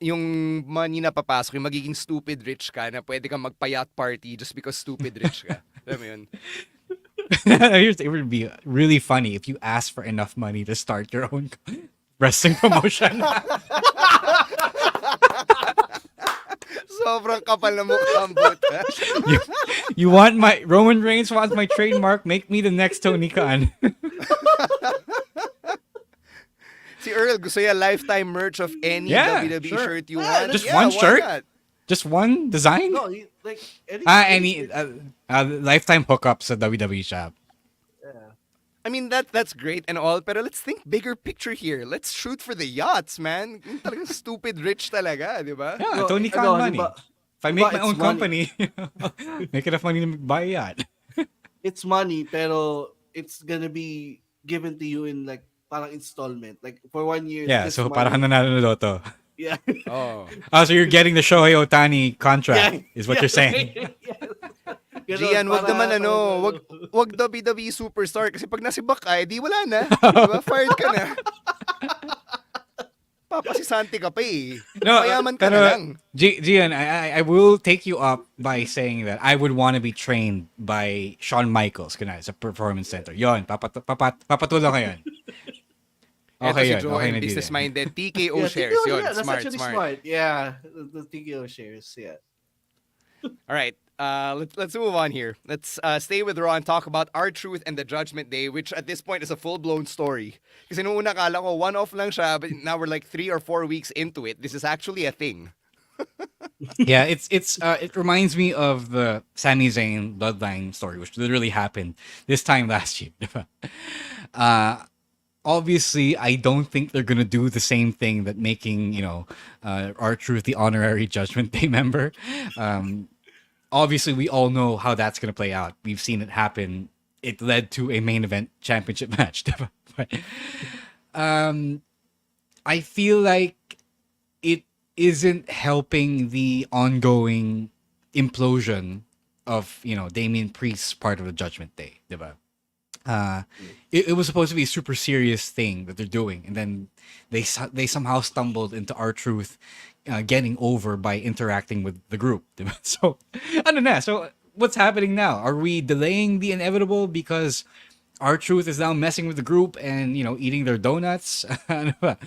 S3: yung money na papasok, yung magiging stupid rich ka na pwede kang magpa-yacht party just because stupid rich ka. Alam mo yun?
S2: It would be really funny if you asked for enough money to start your own wrestling promotion.
S3: Sobrang kapal na mukha ang buta.
S2: You want my Roman Reigns wants my trademark, make me the next Tony Khan.
S3: Si Earl, gusto niya lifetime merch of any WWE
S2: sure.
S3: shirt you want.
S2: Just
S3: Yeah,
S2: one
S3: why
S2: shirt?
S3: not?
S2: Just one design?
S1: no, like any
S2: Lifetime hookups sa WWE shop.
S3: I mean, that's great and all, pero let's think bigger picture here. Let's shoot for the yachts, man. Yung talagang stupid rich talaga, di ba?
S2: Yeah,
S1: No,
S2: Tony Khan
S1: ano,
S2: money.
S1: diba-
S2: If I make
S1: diba
S2: my own
S1: it's money.
S2: company, make enough money to buy a yacht.
S1: it's money, pero it's gonna be given to you in like parang installment, like for 1 year.
S2: Yeah,
S1: this
S2: so
S1: money.
S2: parang nanalo na loto.
S1: Yeah.
S3: Oh.
S2: So you're getting the Shohei Ohtani contract,
S1: Yeah,
S2: is what you're saying.
S3: Gian, wag naman wag WWE superstar kasi pag nasibak ay di wala na. Diba? Fired ka na. Papasisanti ka pa eh. Payaman ka na lang.
S2: Gian, I will take you up by saying that I would want to be trained by Shawn Michaels kunwari, sa performance center. Yon, papatulong ka yun. Okay,
S3: Eto
S2: yun.
S3: si Joe
S2: Okay
S3: and
S2: na deal.
S3: business-minded. TKO
S1: Yeah,
S3: shares.
S1: TKO,
S3: Yun,
S1: yeah, that's
S3: smart,
S1: actually
S3: smart.
S1: smart. Yeah, the TKO shares. Yeah.
S3: All right. Let's move on here. Let's stay with Raw and talk about R-Truth and the Judgment Day, which at this point is a full-blown story. Kasi nung una kala ko, one-off lang siya, but now we're like 3 or 4 weeks into it. This is actually a thing.
S2: Yeah, it reminds me of the Sami Zayn Bloodline story, which literally happened this time last year. diba? Obviously, I don't think they're gonna do the same thing that making R-Truth the honorary Judgment Day member. Obviously, we all know how that's gonna play out. We've seen it happen. It led to a main event championship match. diba? But I feel like it isn't helping the ongoing implosion of Damian Priest's part of the Judgment Day, diba? It was supposed to be a super serious thing that they're doing, and then they somehow stumbled into R-Truth getting over by interacting with the group. Diba? So, ano na? So, what's happening now? Are we delaying the inevitable because R-Truth is now messing with the group and eating their donuts? Ano ba?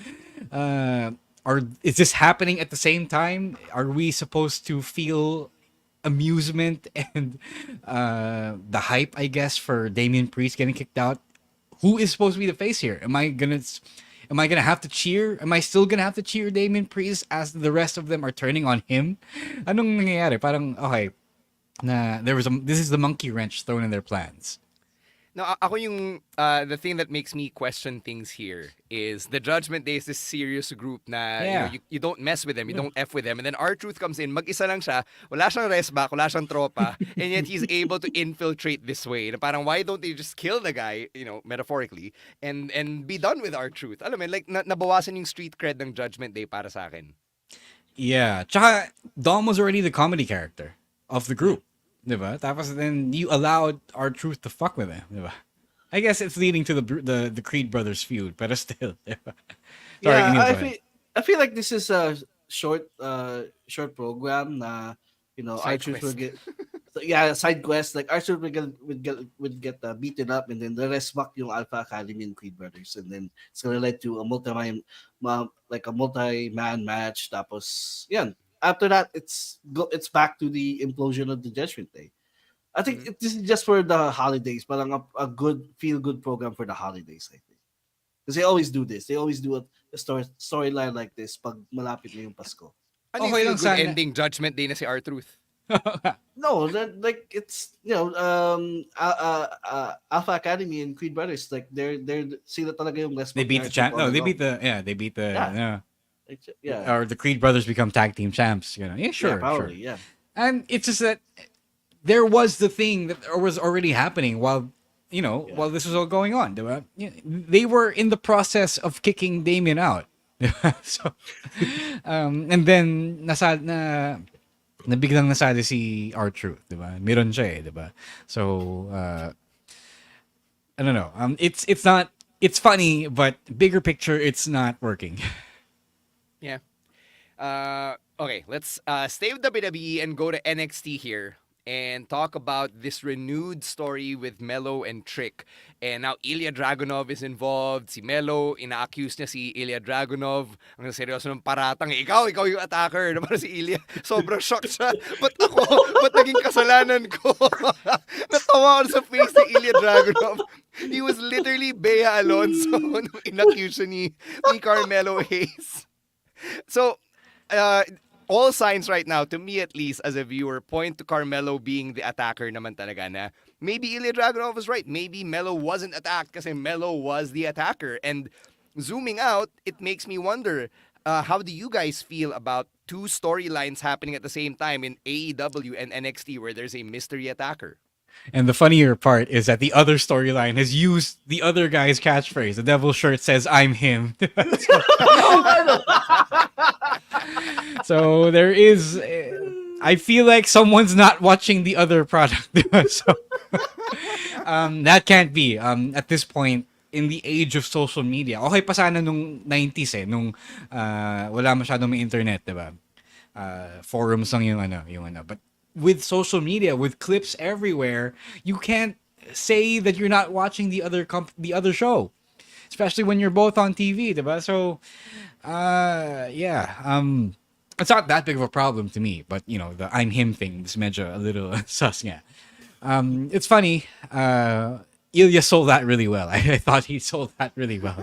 S2: Is this happening at the same time? Are we supposed to feel amusement and the hype, I guess, for Damian Priest getting kicked out? Who is supposed to be the face here? Am I gonna have to cheer? Am I still gonna have to cheer Damian Priest as the rest of them are turning on him? Anong nangyayari? Parang okay, this is the monkey wrench thrown in their plans.
S3: No, ako yung the thing that makes me question things here is the Judgment Day is this serious group na you don't mess with them, you don't F with them, and then R-Truth comes in, mag-isa lang siya, wala siyang rest back, wala siyang tropa, and yet he's able to infiltrate this way. Na parang why don't they just kill the guy, metaphorically, and be done with R-Truth? Alam mo, like nabawasan yung street cred ng Judgment Day para sa akin.
S2: Yeah, tsaka Dom was already the comedy character of the group. Diba? Tapos then you allowed R-Truth to fuck with him, diba? I guess it's leading to the Creed brothers feud, but still, diba? Sorry,
S1: Yeah, I feel like this is a short program na R-Truth will get side quest like Archer would get beaten up, and then the rest back yung Alpha Academy and Creed Brothers, and then it's gonna lead to like a multi-man match. Tapos yan. After that, it's back to the implosion of the Judgment Day. I think this is just for the holidays, parang a good feel good program for the holidays. I think because they always do this. They always do a storyline like this pag malapit na yung Pasko.
S3: Ano yung feel good ending Judgment Day na si R-Truth?
S1: No, like it's Alpha Academy and Creed Brothers, like they're sila talaga yung
S2: They beat the champ. No, they beat the or the Creed Brothers become tag team champs. Yeah, sure,
S1: probably,
S2: sure. And it's just that there was the thing that was already happening while while this was all going on. Diba? They were in the process of kicking Damien out. So, and then nabiglang nasali si R-Truth, diba? Meron siya, diba? So, I don't know. It's funny, but bigger picture, it's not working.
S3: Yeah. Okay, let's stay with WWE and go to NXT here and talk about this renewed story with Melo and Trick. And now Ilya Dragunov is involved. Si Melo, ina-accuse niya si Ilya Dragunov. Ang seryoso ng paratang. Ikaw yung attacker. Naman si Ilya. Sobrang shocked siya. Ba't naging kasalanan ko? Natawa ako sa face ni Ilya Dragunov. He was literally Bea Alonso nung in-accuse ni Carmelo Hayes. So, all signs right now, to me at least, as a viewer, point to Carmelo being the attacker naman talaga na maybe Ilya Dragunov was right. Maybe Melo wasn't attacked kasi Melo was the attacker. And zooming out, it makes me wonder, how do you guys feel about two storylines happening at the same time in AEW and NXT where there's a mystery attacker?
S2: And the funnier part is that the other storyline has used the other guy's catchphrase. The devil shirt says, "I'm him." So there is, I feel like someone's not watching the other product. So that can't be. At this point, in the age of social media, okay pa sana nung 90s nung wala masyadong may internet, diba? Forums lang yung ano. But with social media, with clips everywhere, you can't say that you're not watching the other show, especially when you're both on TV, diba? So, it's not that big of a problem to me. But the I'm him thing is medyo a little sus nga. It's funny. Ilya sold that really well. I thought he sold that really well,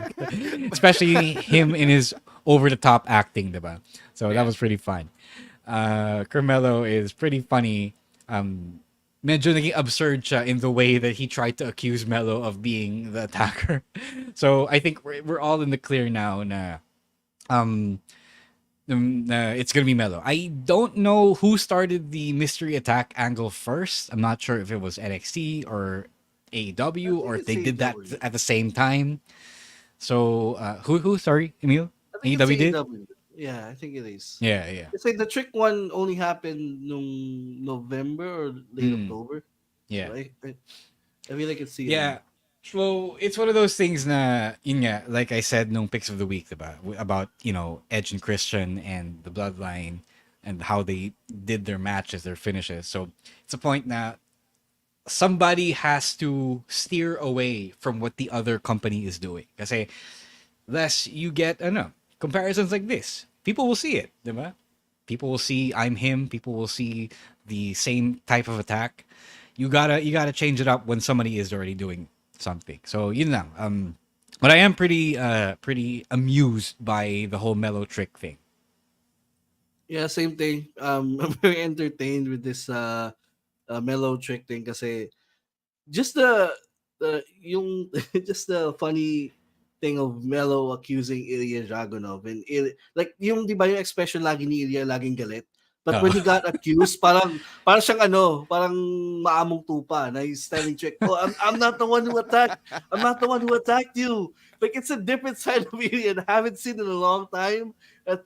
S2: especially him in his over the top acting, diba? So that was pretty fun. Carmelo is pretty funny. Medyo naging absurd siya in the way that he tried to accuse Melo of being the attacker. So I think we're all in the clear now na it's gonna be Melo. I don't know who started the mystery attack angle first. I'm not sure if it was NXT or AEW or if they did that at the same time. So who? Sorry, Emil. AEW did.
S1: Yeah, I think it is.
S2: Yeah.
S1: It's like the Trick one only happened nung November or late October.
S2: Yeah.
S1: So I feel like it's
S2: yeah. Well, it's one of those things na, yun nga, like I said nung picks of the week, diba? About, Edge and Christian and the Bloodline and how they did their matches, their finishes. So it's a point na somebody has to steer away from what the other company is doing. Kasi less you get, comparisons like this, people will see it, diba? People will see I'm him. People will see the same type of attack. You gotta change it up when somebody is already doing something. So yun lang. But I am pretty amused by the whole Melo Trick thing.
S1: Yeah, same thing. I'm very entertained with this Melo Trick thing kasi just the just the funny thing of Melo accusing Ilya Dragunov and like yung di ba yung expression lagi ni Ilya laging galit, but when he got accused parang siyang parang maamong tupa na he's telling Trick, I'm not the one who attacked you. Like it's a different side of Ilya and I haven't seen in a long time.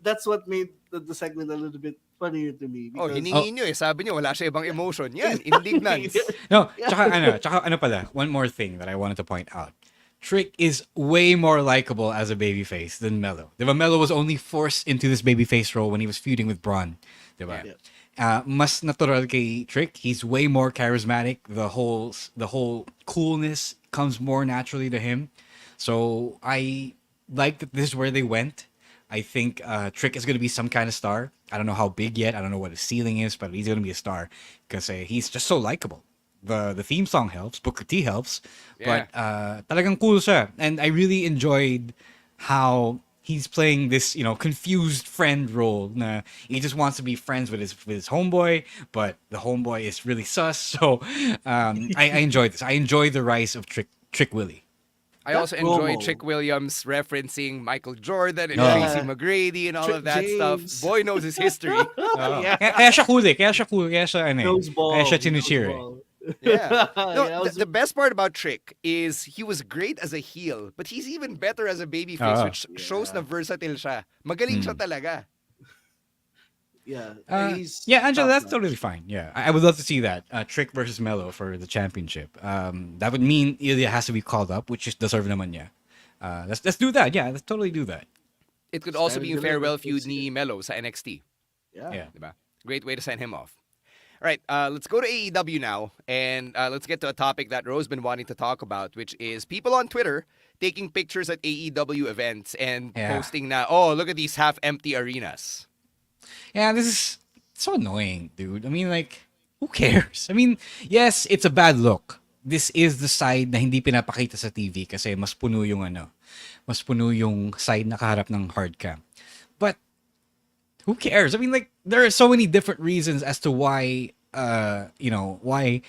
S1: That's what made the segment a little bit funnier to me.
S3: Hiningi nyo sabi nyo wala siya ibang emotion. Yan, indignance.
S2: No, tsaka ano pala, one more thing that I wanted to point out. Trick is way more likable as a babyface than Melo. Melo was only forced into this babyface role when he was feuding with Braun. Yeah. Mas natural kay Trick. He's way more charismatic. The whole coolness comes more naturally to him. So I like that this is where they went. I think Trick is going to be some kind of star. I don't know how big yet. I don't know what his ceiling is, but he's going to be a star because he's just so likable. The theme song helps, Booker T helps, but talagang cool siya. And I really enjoyed how he's playing this, confused friend role. Na he just wants to be friends with his homeboy, but the homeboy is really sus. So I enjoyed this. I enjoy the rise of Trick Willie.
S3: I also enjoy Chick Williams referencing Michael Jordan and
S2: Yeah.
S3: Tracy McGrady and all of that
S1: James.
S3: stuff. Boy knows his history.
S2: Kaya siya cool eh. Kaya siya cool. Kaya siya,
S1: Knows ball.
S2: kaya siya
S1: knows
S2: chinucheer eh.
S1: ball.
S3: Yeah. No,
S1: Yeah, I was-
S3: the best part about Trick is he was great as a heel, but he's even better as a babyface, which shows na versatile siya. Magaling siya talaga.
S1: yeah, he's
S2: Yeah, Angela, that's
S1: top-notch.
S2: totally fine. Yeah, I would love to see that Trick versus Mello for the championship. That would mean Ilya has to be called up, which is deserve naman niya. Let's do that. Yeah, let's totally do that.
S3: It could also be a farewell feud
S1: Let's see
S3: ni Melo sa NXT.
S1: Yeah.
S2: Yeah.
S3: Diba? Great way to send him off. All right, let's go to AEW now, and let's get to a topic that Ro's been wanting to talk about, which is people on Twitter taking pictures at AEW events and posting na, oh, look at these half-empty arenas.
S2: Yeah, this is so annoying, dude. I mean, like, who cares? I mean, yes, it's a bad look. This is the side na hindi pinapakita sa TV kasi mas puno yung mas puno yung side na kaharap ng hard cam. But who cares? I mean, like, there are so many different reasons as to why, why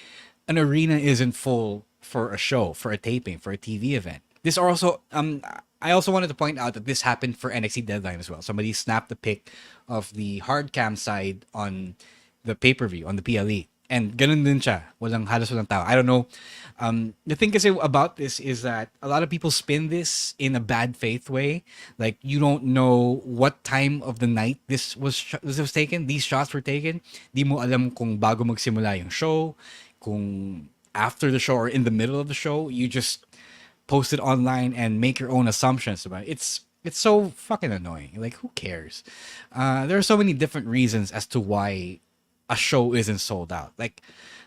S2: an arena isn't full for a show, for a taping, for a TV event. This also, I also wanted to point out that this happened for NXT Deadline as well. Somebody snapped the pic of the hard cam side on the pay-per-view, on the PLE. And ganun din siya. Halos walang tao. I don't know. The thing kasi about this is that a lot of people spin this in a bad faith way. Like, you don't know what time of the night this was taken. These shots were taken. Di mo alam kung bago magsimula yung show, kung after the show or in the middle of the show. You just post it online and make your own assumptions about it. It's so fucking annoying. Like, who cares? There are so many different reasons as to why a show isn't sold out. Like,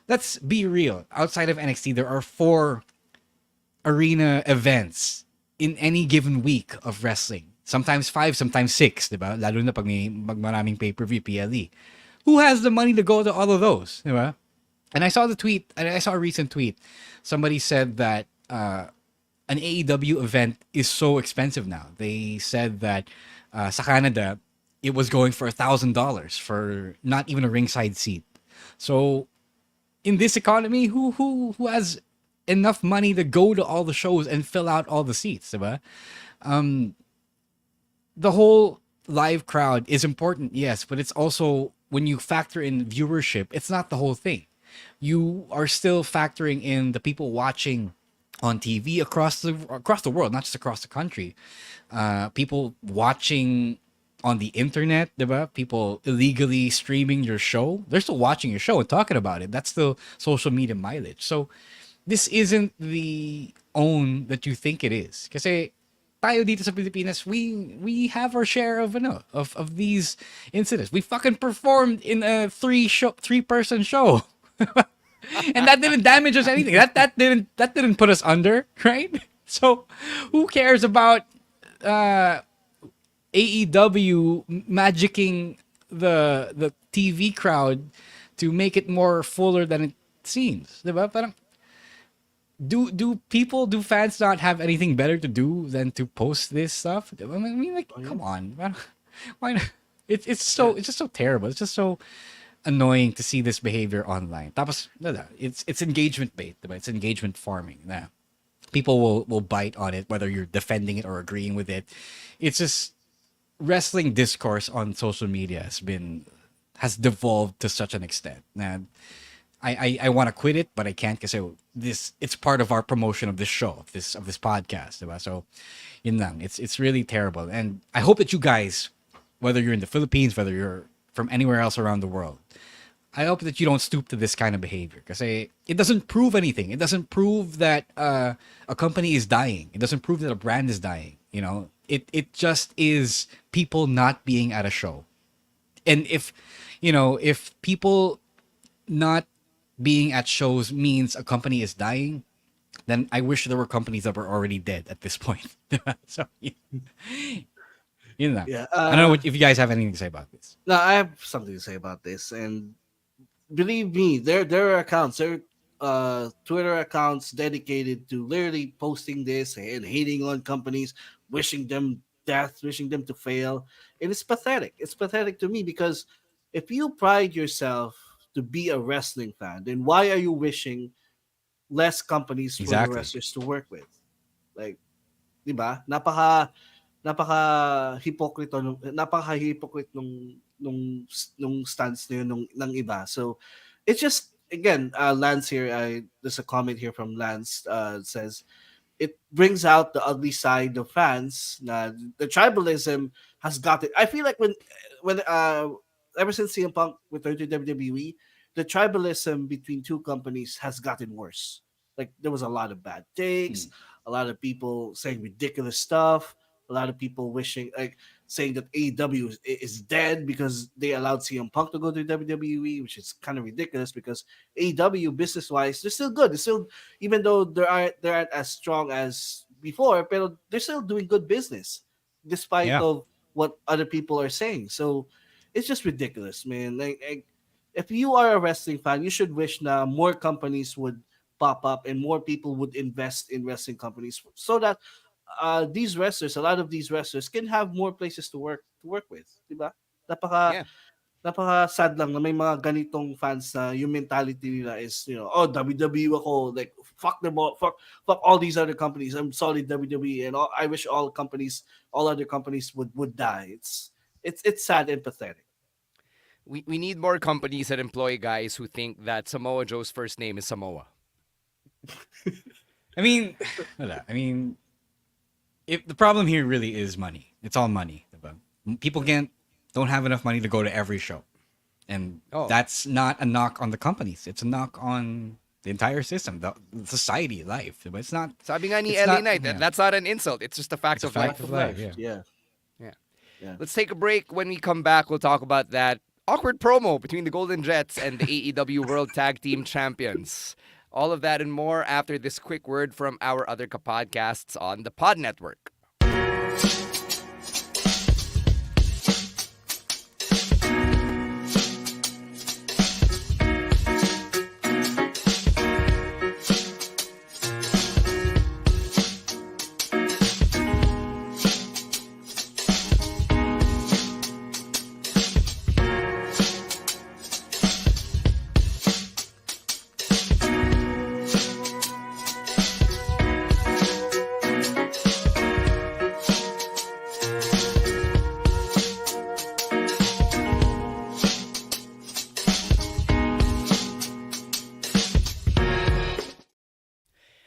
S2: let's be real. Outside of NXT, there are 4 arena events in any given week of wrestling. Sometimes 5, sometimes 6, diba? Lalo na pag may maraming pay-per-view PLE. Who has the money to go to all of those, diba? And I saw a recent tweet. Somebody said that an AEW event is so expensive now. They said that sa Canada, it was going for $1,000 for not even a ringside seat. So in this economy, who has enough money to go to all the shows and fill out all the seats, diba? The whole live crowd is important, yes, but it's also, when you factor in viewership, it's not the whole thing. You are still factoring in the people watching on TV across the world, not just across the country. People watching on the internet, diba? People illegally streaming your show. They're still watching your show and talking about it. That's still social media mileage. So this isn't the own that you think it is. Kasi tayo dito sa Pilipinas, we have our share of these incidents. We fucking performed in a 3-person show. And that didn't damage us anything. That didn't put us under, right? So who cares about AEW magicking the TV crowd to make it more fuller than it seems, diba? Parang, do fans not have anything better to do than to post this stuff? I mean, like, come on, why not? It's just so terrible. It's just so annoying to see this behavior online. Tapos, it's engagement bait, diba? It's engagement farming. Nah. People will bite on it, whether you're defending it or agreeing with it. It's just, wrestling discourse on social media has devolved to such an extent. And I want to quit it, but I can't because it's part of our promotion of this show, of this podcast, diba? So yun lang. It's really terrible. And I hope that you guys, whether you're in the Philippines, whether you're from anywhere else around the world, I hope that you don't stoop to this kind of behavior because it doesn't prove anything. It doesn't prove that a company is dying. It doesn't prove that a brand is dying. You know, it just is people not being at a show. And if people not being at shows means a company is dying, then I wish there were companies that were already dead at this point. So you know,
S1: Yeah.
S2: I don't know if you guys have anything to say about this.
S1: No, I have something to say about this, and believe me, there are accounts, Twitter accounts dedicated to literally posting this and hating on companies, wishing them death, wishing them to fail, and it's pathetic. It's pathetic to me because if you pride yourself to be a wrestling fan, then why are you wishing less companies for the
S2: Exactly.
S1: wrestlers to work with? Like, di ba? Napaka-hypocrite nung stance na yun ng iba. So it's just again, Lance here. There's a comment here from Lance. Says it brings out the ugly side of fans. The tribalism has got it. I feel like when ever since CM Punk returned to WWE, the tribalism between two companies has gotten worse. Like there was a lot of bad takes, a lot of people saying ridiculous stuff, a lot of people wishing like saying that AEW is dead because they allowed CM Punk to go to WWE, which is kind of ridiculous because AEW business wise they're still good. They're still, even though they aren't as strong as before, but they're still doing good business despite
S2: Yeah.
S1: of what other people are saying. So it's just ridiculous, man. Like if you are a wrestling fan, you should wish na more companies would pop up and more people would invest in wrestling companies so that these wrestlers, a lot of these wrestlers can have more places to work with, 'di ba? Napaka
S3: Yeah.
S1: napaka sad lang na may mga ganitong fans na yung mentality nila is, oh, WWE ako, like fuck them all, fuck all these other companies. I'm solid WWE and I wish all other companies would die. It's sad and pathetic.
S3: We need more companies that employ guys who think that Samoa Joe's first name is Samoa.
S2: I mean, wala. I mean, if the problem here really is money, it's all money. Diba? People don't have enough money to go to every show, and that's not a knock on the companies. It's a knock on the entire system, the society, life. But it's not.
S3: Sabi nga ni
S2: it's
S3: LA
S2: not-
S3: Knight,
S2: yeah.
S3: that's not an insult. It's just a fact
S2: It's a
S3: of
S2: fact
S3: life.
S2: of life.
S1: Yeah.
S3: Let's take a break. When we come back, we'll talk about that awkward promo between the Golden Jets and the AEW World Tag Team Champions. All of that and more after this quick word from our other podcasts on the Pod Network.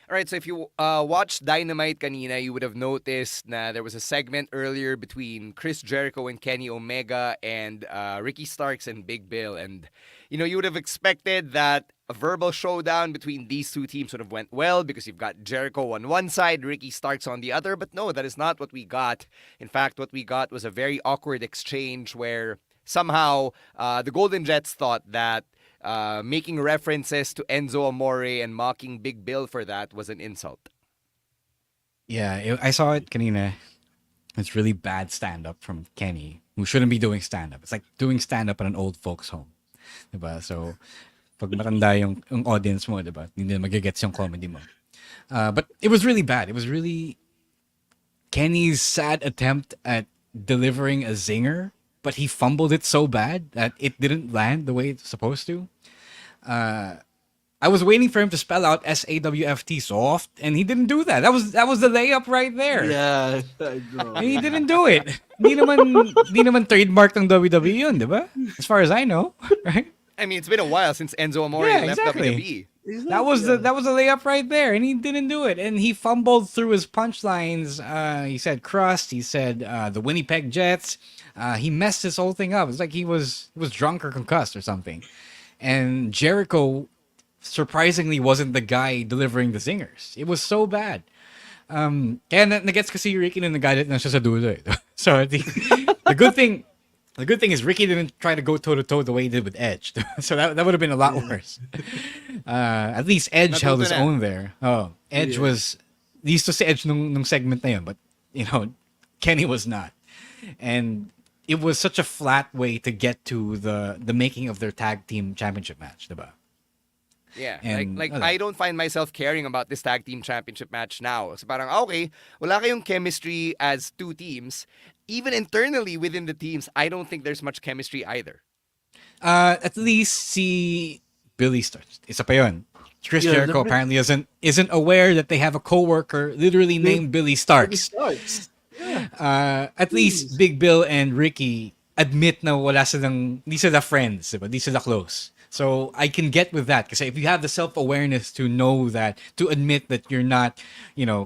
S3: All right, so if you watched Dynamite kanina, you would have noticed that there was a segment earlier between Chris Jericho and Kenny Omega and Ricky Starks and Big Bill. And, you would have expected that a verbal showdown between these two teams would have went well because you've got Jericho on one side, Ricky Starks on the other. But no, that is not what we got. In fact, what we got was a very awkward exchange where somehow the Golden Jets thought that making references to Enzo Amore and mocking Big Bill for that was an insult.
S2: Yeah, I saw it kanina. It's really bad stand-up from Kenny, who shouldn't be doing stand-up. It's like doing stand-up at an old folks' home. Diba? So, pag matanda yung audience mo, diba? Hindi na magigets yung comedy mo. But it was really bad. It was really Kenny's sad attempt at delivering a zinger, but he fumbled it so bad that it didn't land the way it's supposed to. I was waiting for him to spell out SAWFT soft, and he didn't do that. That was the layup right there.
S1: Yeah, I know.
S2: And he didn't do it. Hindi naman trademark ng WWE yun, di ba? As far as I know, right?
S3: I mean, it's been a while since Enzo Amore left WWE.
S2: That was the layup right there, and he didn't do it. And he fumbled through his punchlines. He said crust. He said the Winnipeg Jets. He messed this whole thing up. It's like he was drunk or concussed or something. And Jericho surprisingly wasn't the guy delivering the zingers. It was so bad. Kaya nagets kasi Ricky na nagalit na siya sa dulo. So the good thing The good thing is Ricky didn't try to go toe to toe the way he did with Edge, so that would have been a lot worse. At least Edge held his own there. Oh, Edge was. They used to say Edge nung segment na yun, but Kenny was not, and it was such a flat way to get to the making of their tag team championship match, diba?
S3: Yeah,
S2: And,
S3: I don't find myself caring about this tag team championship match now. So parang, okay, wala kayong chemistry as two teams. Even internally within the teams, I don't think there's much chemistry either.
S2: At least see Billy starts. Isa pa yun. Chris Jericho apparently isn't aware that they have a coworker literally named Billy Starks. At least Big Bill and Ricky admit na wala silang, di sila friends, diba? Di sila close. So I can get with that because if you have the self-awareness to know that, to admit that you're not,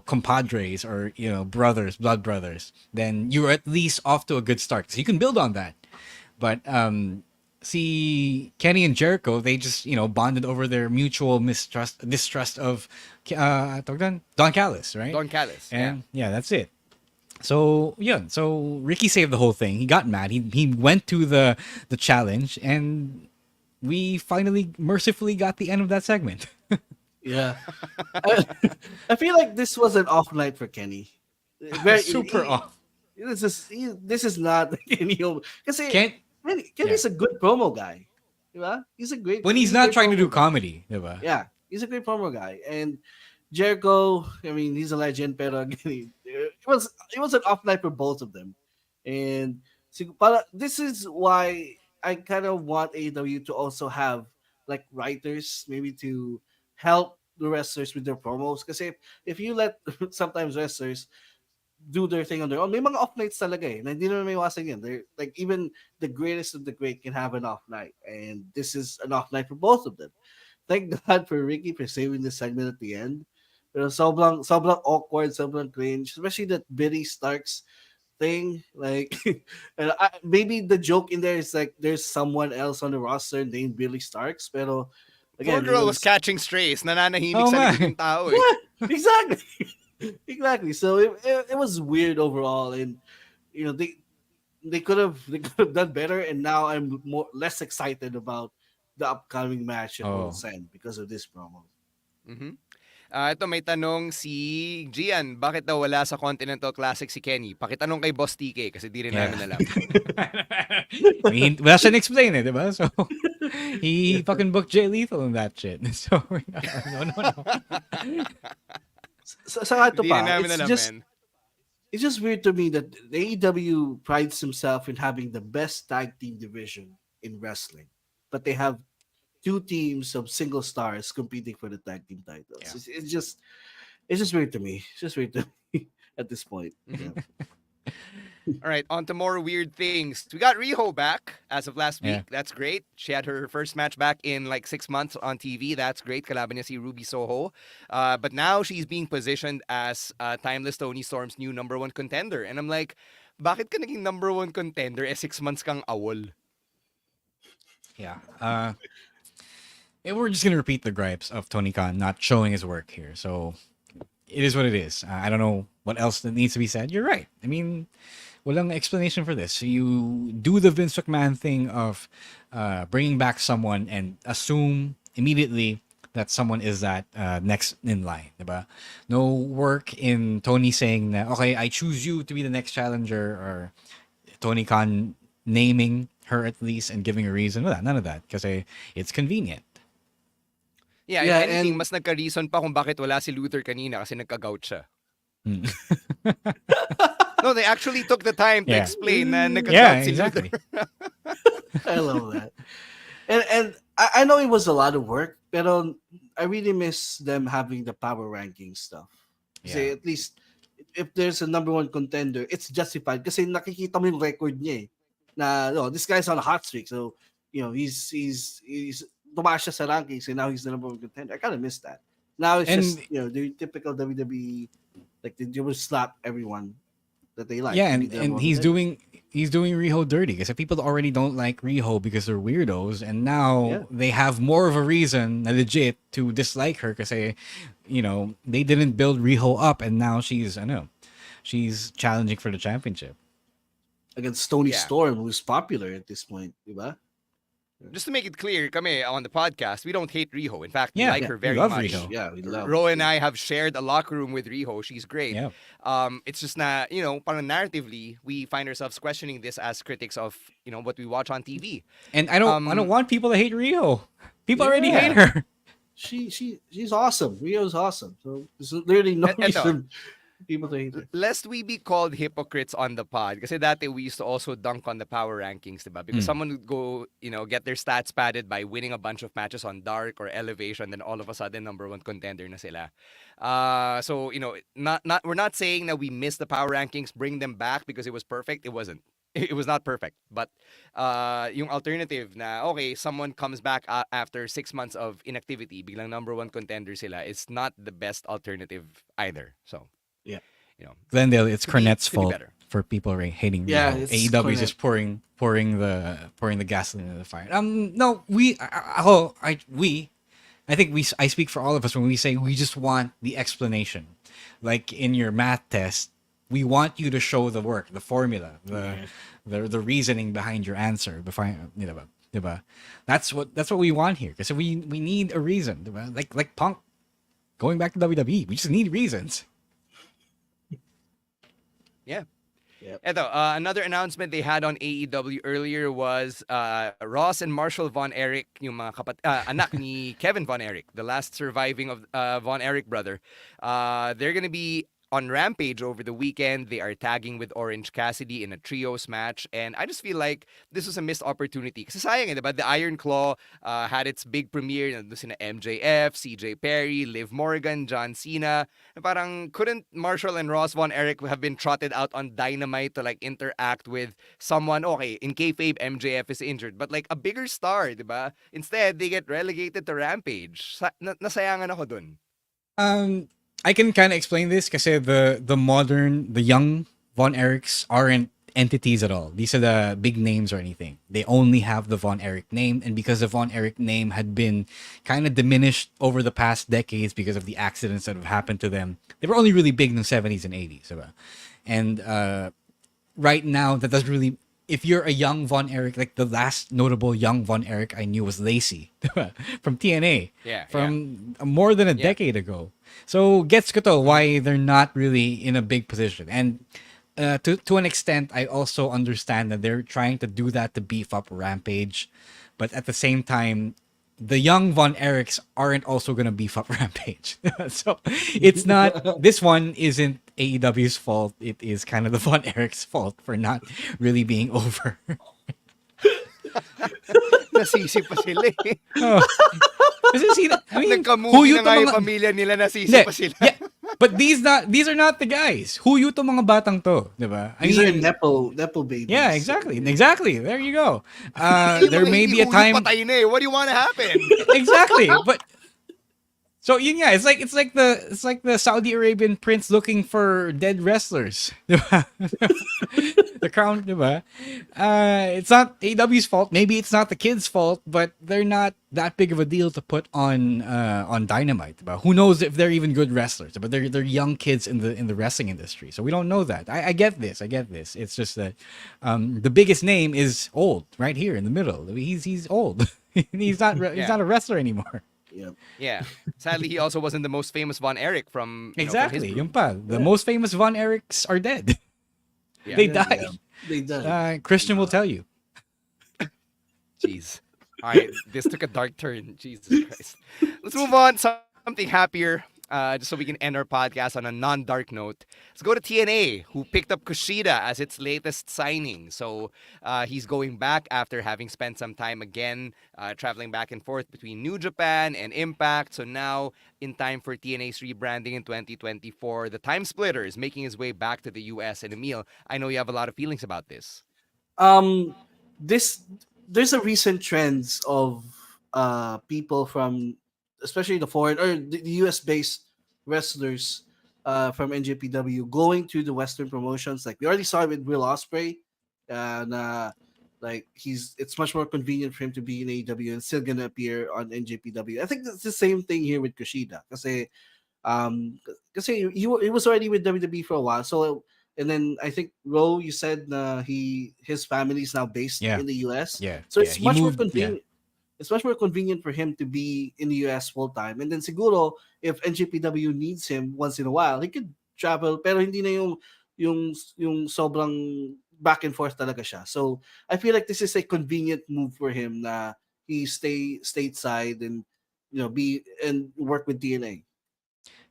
S2: compadres or, brothers, blood brothers, then you're at least off to a good start. So you can build on that. But see Kenny and Jericho, they just, bonded over their mutual distrust of Don Callis, right?
S3: Don Callis.
S2: And yeah, that's it. So so Ricky saved the whole thing. He got mad. He went to the challenge, and we finally mercifully got the end of that segment.
S1: Yeah. I feel like this was an off night for Kenny.
S2: Super off.
S1: This is not Kenny. Because Kenny's a good promo guy. Diba? He's a great.
S2: When he's not trying to do comedy. Diba?
S1: Yeah, he's a great promo guy. And Jericho, I mean, he's a legend, pero again, it was an off night for both of them. And this is why I kind of want AEW to also have like writers maybe to help the wrestlers with their promos. Because if you let sometimes wrestlers do their thing on their own, may mga off nights talaga eh. Na hindi naman may iwasan yan. They're like even the greatest of the great can have an off night, and this is an off night for both of them. Thank God for Ricky for saving the segment at the end. Pero sobrang awkward, sobrang cringe, especially that Billy Starks thing. Like, and maybe the joke in there is like there's someone else on the roster named Billy Starks. Pero again,
S3: poor girl was catching strays. Nananahimik sa likod ng tao eh.
S1: Yeah, exactly. Exactly. So it was weird overall, and they could have done better. And now I'm less excited about the upcoming match at World's End because of this promo.
S3: Mm-hmm. Ito may tanong si Gian, bakit daw wala sa Continental Classic si Kenny? Pakitanong kay Boss TK kasi di rin namin alam.
S2: I mean, wala siya explain it, diba? So, he fucking booked Jay Lethal in that shit. So, no.
S1: Sa ito pa, it's just weird to me that the AEW prides himself in having the best tag team division in wrestling, but they have two teams of single stars competing for the tag team titles. Yeah. It's just weird to me. It's just weird to me at this point.
S3: Mm-hmm. Yeah. All right, on to more weird things. We got Riho back as of last week. Yeah. That's great. She had her first match back in like 6 months on TV. That's great. Kalaban niya si Ruby Soho. But now she's being positioned as Timeless Tony Storm's new number one contender. And I'm like, bakit ka naging number one contender 6 months kang awol?
S2: Yeah. We're just going to repeat the gripes of Tony Khan not showing his work here. So it is what it is. I don't know what else that needs to be said. You're right. I mean, walang explanation for this. So you do the Vince McMahon thing of bringing back someone and assume immediately that someone is that next in line. Diba? No work in Tony saying, okay, I choose you to be the next challenger, or Tony Khan naming her at least and giving a reason. Wala, none of that. Because it's convenient.
S3: Yeah, if anything, mas nagka-reason pa kung bakit wala si Luther kanina kasi nagka-gout siya. No, they actually took the time to explain na nagka-gout si
S2: exactly.
S3: Luther.
S1: I love that. And I know it was a lot of work, pero I really miss them having the power ranking stuff. Kasi at least, if there's a number one contender, it's justified. Kasi nakikita mo yung record niya eh. Na, this guy's on a hot streak. So, he's tumaas siya sa rankings and now he's the number one contender. I kind of miss that. Now it's just, the typical WWE, like they will slap everyone that they like.
S2: Yeah, and he's doing Riho dirty because people already don't like Riho because they're weirdos, and now they have more of a reason, legit, to dislike her because they didn't build Riho up, and now she's challenging for the championship.
S1: against Tony
S3: Yeah.
S1: Storm, who's popular at this point, diba?
S3: Just to make it clear, kami on the podcast, we don't hate Riho. In fact, we
S2: Yeah,
S3: like
S1: yeah,
S3: her
S2: we
S3: very
S2: love
S3: much.
S2: Riho.
S1: Yeah, we love.
S3: Ro and I have shared a locker room with Riho. She's great.
S2: Yeah.
S3: It's just na, parang narratively, we find ourselves questioning this as critics of, what we watch on TV.
S2: And I don't want people to hate Riho. People already
S1: Yeah.
S2: hate her.
S1: She's awesome. Rio's awesome. So there's literally no
S3: Eto.
S1: reason people to hate her.
S3: Lest we be called hypocrites on the pod, kasi dati we used to also dunk on the power rankings, diba? Because someone would go, get their stats padded by winning a bunch of matches on Dark or Elevation, then all of a sudden number one contender na sila. So we're not saying that we missed the power rankings, bring them back because it was perfect. It wasn't. It was not perfect. But yung alternative na, okay, someone comes back after 6 months of inactivity, biglang number one contender sila, it's not the best alternative either. So,
S1: Yeah.
S2: Glendale, it's Cornette's
S3: could be
S2: fault
S3: better.
S2: for people hating Riho.
S1: Yeah, it's
S2: AEW is just pouring the gasoline in the fire. No, I think I speak for all of us when we say we just want the explanation. Like in your math test, we want you to show the work, the formula, the reasoning behind your answer. Diba? That's what we want here. Because we need a reason. Diba? Like Punk going back to WWE. We just need reasons.
S3: Yeah.
S1: Yep.
S3: Eto, another announcement they had on AEW earlier was Ross and Marshall Von Erich, yung mga anak ni Kevin Von Erich, the last surviving of Von Erich brother. They're gonna be on Rampage over the weekend. They are tagging with Orange Cassidy in a trios match, and I just feel like this was a missed opportunity. Kasi sayang, diba? The Iron Claw had its big premiere. Nandun sina MJF, CJ Perry, Liv Morgan, John Cena. Parang couldn't Marshall and Ross Von Erich have been trotted out on Dynamite to like interact with someone? Okay, in kayfabe, MJF is injured, but like a bigger star, diba? Instead, they get relegated to Rampage. Nasayangan ako dun.
S2: I can kind of explain this because the young Von Erichs aren't entities at all. These are the big names or anything. They only have the Von Erich name, and because the Von Erich name had been kind of diminished over the past decades because of the accidents that have happened to them, they were only really big in the 70s and 80s. Diba? And right now, that doesn't really... If you're a young Von Erich, like the last notable young Von Erich I knew was Lacey from TNA, from more than a decade ago. So gets ko to why they're not really in a big position. And to an extent, I also understand that they're trying to do that to beef up Rampage, but at the same time, the young Von Erichs aren't also gonna beef up Rampage. So it's not. This one isn't AEW's fault. It is kind of the Von Erich's fault for not really being over.
S3: Nasisi pa sila eh.
S2: Oh. Kasi I mean,
S3: nagka-movie na nga yung pamilya nila, nasisi pa sila.
S2: Yeah, but these are not the guys. Huyo to mga batang to, diba?
S1: These are nepo babies.
S2: Yeah, exactly. There you go. There may be a time.
S3: Patay na eh. What do you want to happen?
S2: Exactly, but. So yun nga, it's like the Saudi Arabian prince looking for dead wrestlers. Diba? The crown, diba? It's not AEW's fault. Maybe it's not the kids' fault, but they're not that big of a deal to put on Dynamite. Diba? Who knows if they're even good wrestlers? But they're young kids in the wrestling industry, so we don't know that. I get this. It's just that the biggest name is old right here in the middle. He's old. He's not a wrestler anymore.
S3: Yeah. Sadly, he also wasn't the most famous Von Erich from
S2: exactly. Yung pa, the most famous Von Erichs are dead.
S3: Yeah.
S2: They died.
S1: Yeah. They died.
S2: Christian will tell you.
S3: Jeez. All right, this took a dark turn. Jesus Christ. Let's move on. Something happier. Just so we can end our podcast on a non-dark note. Let's go to TNA, who picked up Kushida as its latest signing. So he's going back after having spent some time again traveling back and forth between New Japan and Impact. So now, in time for TNA's rebranding in 2024, the Time Splitter is making his way back to the US. And Emil, I know you have a lot of feelings about this.
S1: There's a recent trends of people from, especially the foreign or the US based wrestlers from NJPW going to the Western promotions. Like we already saw it with Will Ospreay, and it's much more convenient for him to be in AEW and still gonna appear on NJPW. I think that's the same thing here with Kushida, because he was already with WWE for a while, so And then I think Ro, you said his family is now based
S2: Yeah,
S1: in the US.
S2: yeah,
S1: So
S2: yeah.
S1: it's
S2: He
S1: much more
S2: moved. Yeah,
S1: convenient. It's much more convenient for him to be in the US full time. And then siguro if NJPW needs him once in a while, he could travel pero hindi na yung sobrang back and forth talaga siya. So I feel like this is a convenient move for him na he stay stateside and be and work with DNA.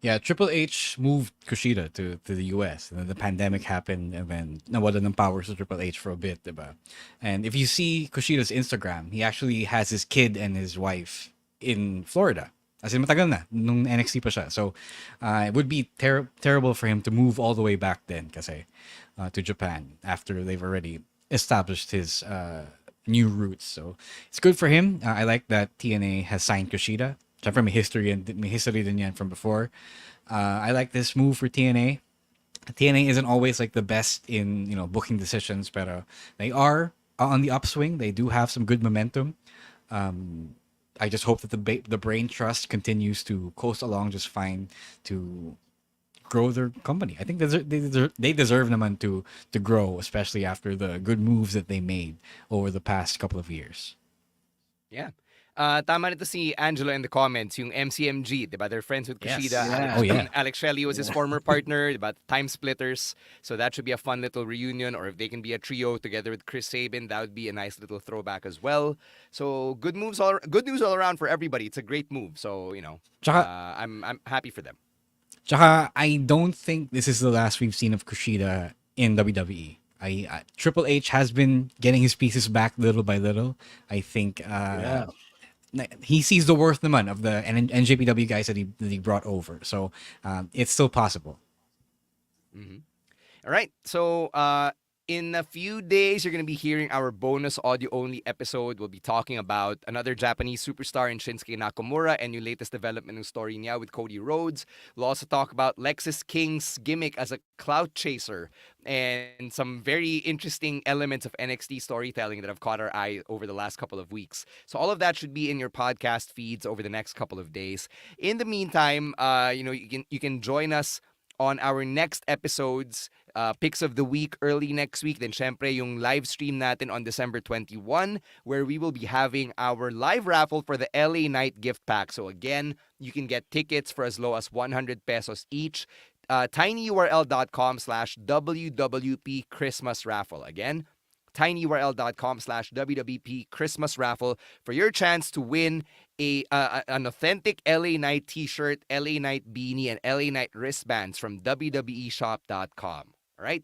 S2: yeah. Triple H moved Kushida to the US, and then the pandemic happened, and then nawala ng powers of Triple H for a bit, diba? And if you see Kushida's Instagram, he actually has his kid and his wife in Florida. As in matagal na, nung NXT pa siya. So, it would be terrible for him to move all the way back then, kasi, to Japan after they've already established his new roots. So, it's good for him. I like that TNA has signed Kushida. Siyempre, may history din yan from before. I like this move for TNA. TNA isn't always like the best in booking decisions, but they are on the upswing. They do have some good momentum. I just hope that the brain trust continues to coast along just fine to grow their company. I think they deserve naman to grow, especially after the good moves that they made over the past couple of years.
S3: Yeah. Tama nito si Angelo in the comments, yung MCMG, diba? They're friends with
S2: Yes.
S3: Kushida.
S1: Yeah.
S2: Oh, yeah.
S3: Alex Shelley was his former partner, diba? Time splitters. So that should be a fun little reunion. Or if they can be a trio together with Chris Sabin, that would be a nice little throwback as well. So good news all around for everybody. It's a great move. So,
S2: Tsaka-
S3: I'm happy for them.
S2: Tsaka, I don't think this is the last we've seen of Kushida in WWE. Triple H has been getting his pieces back little by little. I think he sees the worth naman of the NJPW guys that he brought over. So it's still possible.
S3: All right. So, in a few days, you're going to be hearing our bonus audio-only episode. We'll be talking about another Japanese superstar in Shinsuke Nakamura and your latest development in story niya with Cody Rhodes. We'll also talk about Lexis King's gimmick as a clout chaser and some very interesting elements of NXT storytelling that have caught our eye over the last couple of weeks. So all of that should be in your podcast feeds over the next couple of days. In the meantime, you can join us on our next episodes, picks of the week early next week. Then syempre yung live stream natin on December 21 where we will be having our live raffle for the LA Night gift pack. So again, you can get tickets for as low as 100 pesos each. tinyurl.com/WWP Christmas raffle. Again, tinyurl.com/WWP Christmas raffle for your chance to win an authentic LA Knight t-shirt, LA Knight beanie, and LA Knight wristbands from WWEshop.com. All right?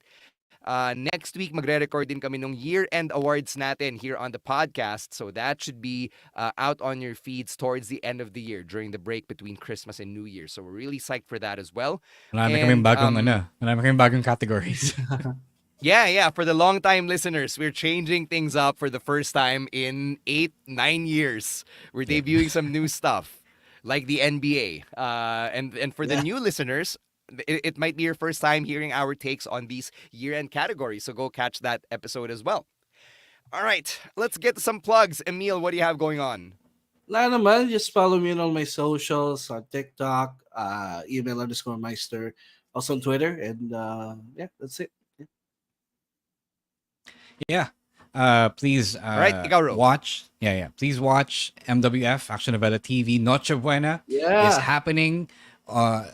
S3: Next week, magre-record din kami ng year-end awards natin here on the podcast. So that should be out on your feeds towards the end of the year during the break between Christmas and New Year. So we're really psyched for that as well.
S2: Marami kaming bagong categories.
S3: Yeah. For the long-time listeners, we're changing things up for the first time in 8-9 years. We're debuting some new stuff, like the NBA. And for the new listeners, it might be your first time hearing our takes on these year-end categories. So go catch that episode as well. All right, let's get to some plugs. Emil, what do you have going on?
S1: Wala naman, just follow me on all my socials, on TikTok, email_meister, also on Twitter, and that's it.
S2: Yeah. Please
S3: right, ikaw, Ro.
S2: watch. Yeah. Please watch MWF Action Novela TV. Noche Buena is happening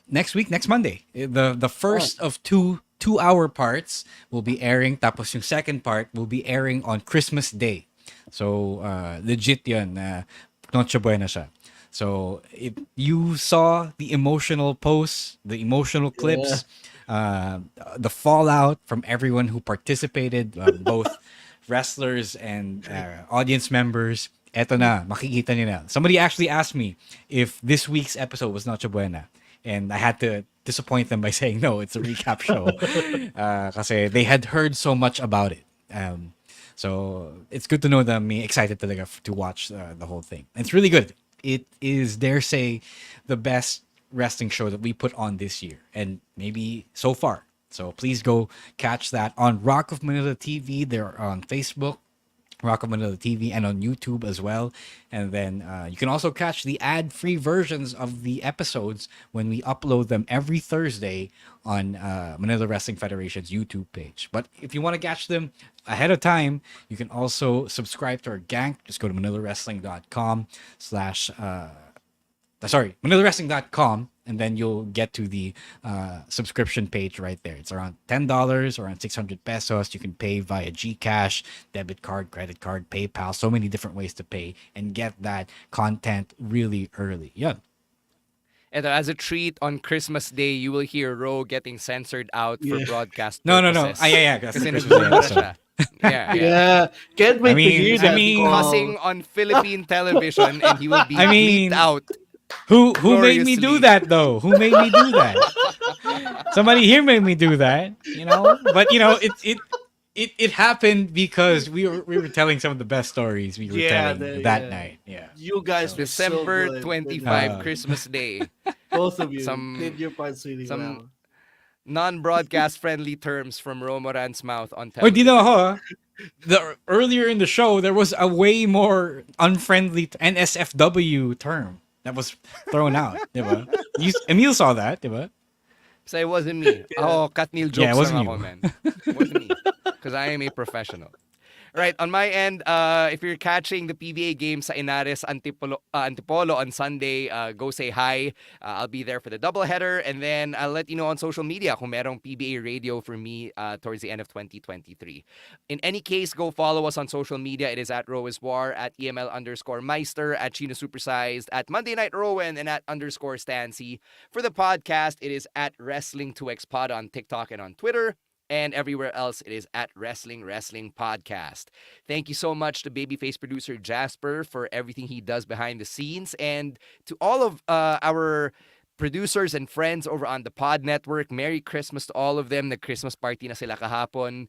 S2: next week, next Monday. The first of two 2-hour parts will be airing. Tapos yung second part will be airing on Christmas Day. So legit yun. Noche Buena siya. So if you saw the emotional posts, the emotional clips, the fallout from everyone who participated, both wrestlers and audience members, eto na, makikita niyo na. Somebody actually asked me if this week's episode was Noche Buena. And I had to disappoint them by saying, no, it's a recap show. Kasi they had heard so much about it. So it's good to know that I'm excited talaga to watch the whole thing. And it's really good. It is, dare say, the best wrestling show that we put on this year. And maybe so far. So please go catch that on Rock of Manila TV. They're on Facebook. Rock of Manila TV, and on YouTube as well. And then you can also catch the ad-free versions of the episodes when we upload them every Thursday on Manila Wrestling Federation's YouTube page. But if you want to catch them ahead of time, you can also subscribe to our Gank. Just go to manilawrestling.com slash manilawrestling.com, and then you'll get to the subscription page right there. It's around $10, around 600 pesos. You can pay via GCash, debit card, credit card, PayPal, so many different ways to pay and get that content really early. Yeah.
S3: And as a treat, on Christmas Day, you will hear Ro getting censored out for
S1: Yeah.
S3: broadcast
S2: No.
S3: purposes.
S2: Yeah. That's
S3: Kasi
S2: the Christmas Day
S3: nagmumura
S2: episode.
S3: siya. Yeah.
S1: Yeah. Can't wait to hear that.
S3: Cussing on Philippine television, and he will be bleeped out.
S2: Who made me do
S3: gloriously.
S2: that though? Who made me do that? Somebody here made me do that, But it happened because we were telling some of the best stories we were telling that night. Yeah.
S1: You guys were
S3: December
S1: so good.
S3: 25, Christmas Day.
S1: Both of you
S3: Some-
S1: did your parts really well.
S3: Non-broadcast friendly terms from Romoran's mouth on
S2: Or di
S3: television.
S2: na ako, earlier in the show there was a way more unfriendly NSFW term that was thrown out, diba? Emil saw that, diba?
S3: So it wasn't me. Oh, Katnil jokes
S2: Yeah, it wasn't
S3: lang ako,
S2: you.
S3: man. It wasn't me. Because I am a professional. Right, on my end, if you're catching the PBA game sa Inares Antipolo on Sunday, go say hi. I'll be there for the doubleheader, and then I'll let you know on social media kung merong PBA radio for me towards the end of 2023. In any case, go follow us on social media. It is at Rowiswar, at EML_Meister, at Chino Supersized, at Monday Night Rowan, and at _Stancy. For the podcast, it is at Wrestling2XPod on TikTok and on Twitter. And everywhere else, it is at Wrestling Podcast. Thank you so much to babyface producer Jasper for everything he does behind the scenes. And to all of our producers and friends over on the Pod Network, Merry Christmas to all of them. The Christmas party na sila kahapon.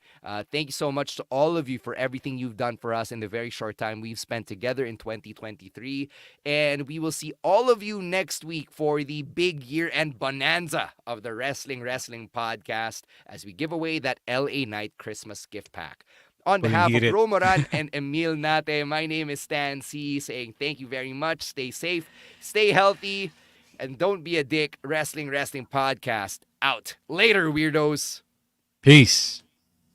S3: Thank you so much to all of you for everything you've done for us in the very short time we've spent together in 2023. And we will see all of you next week for the big year-end bonanza of the Wrestling Podcast as we give away that LA Night Christmas gift pack. On behalf of Romoran and Emil Nate, my name is Stan C, saying thank you very much. Stay safe, stay healthy, and don't be a dick. Wrestling Podcast out. Later, weirdos.
S2: Peace.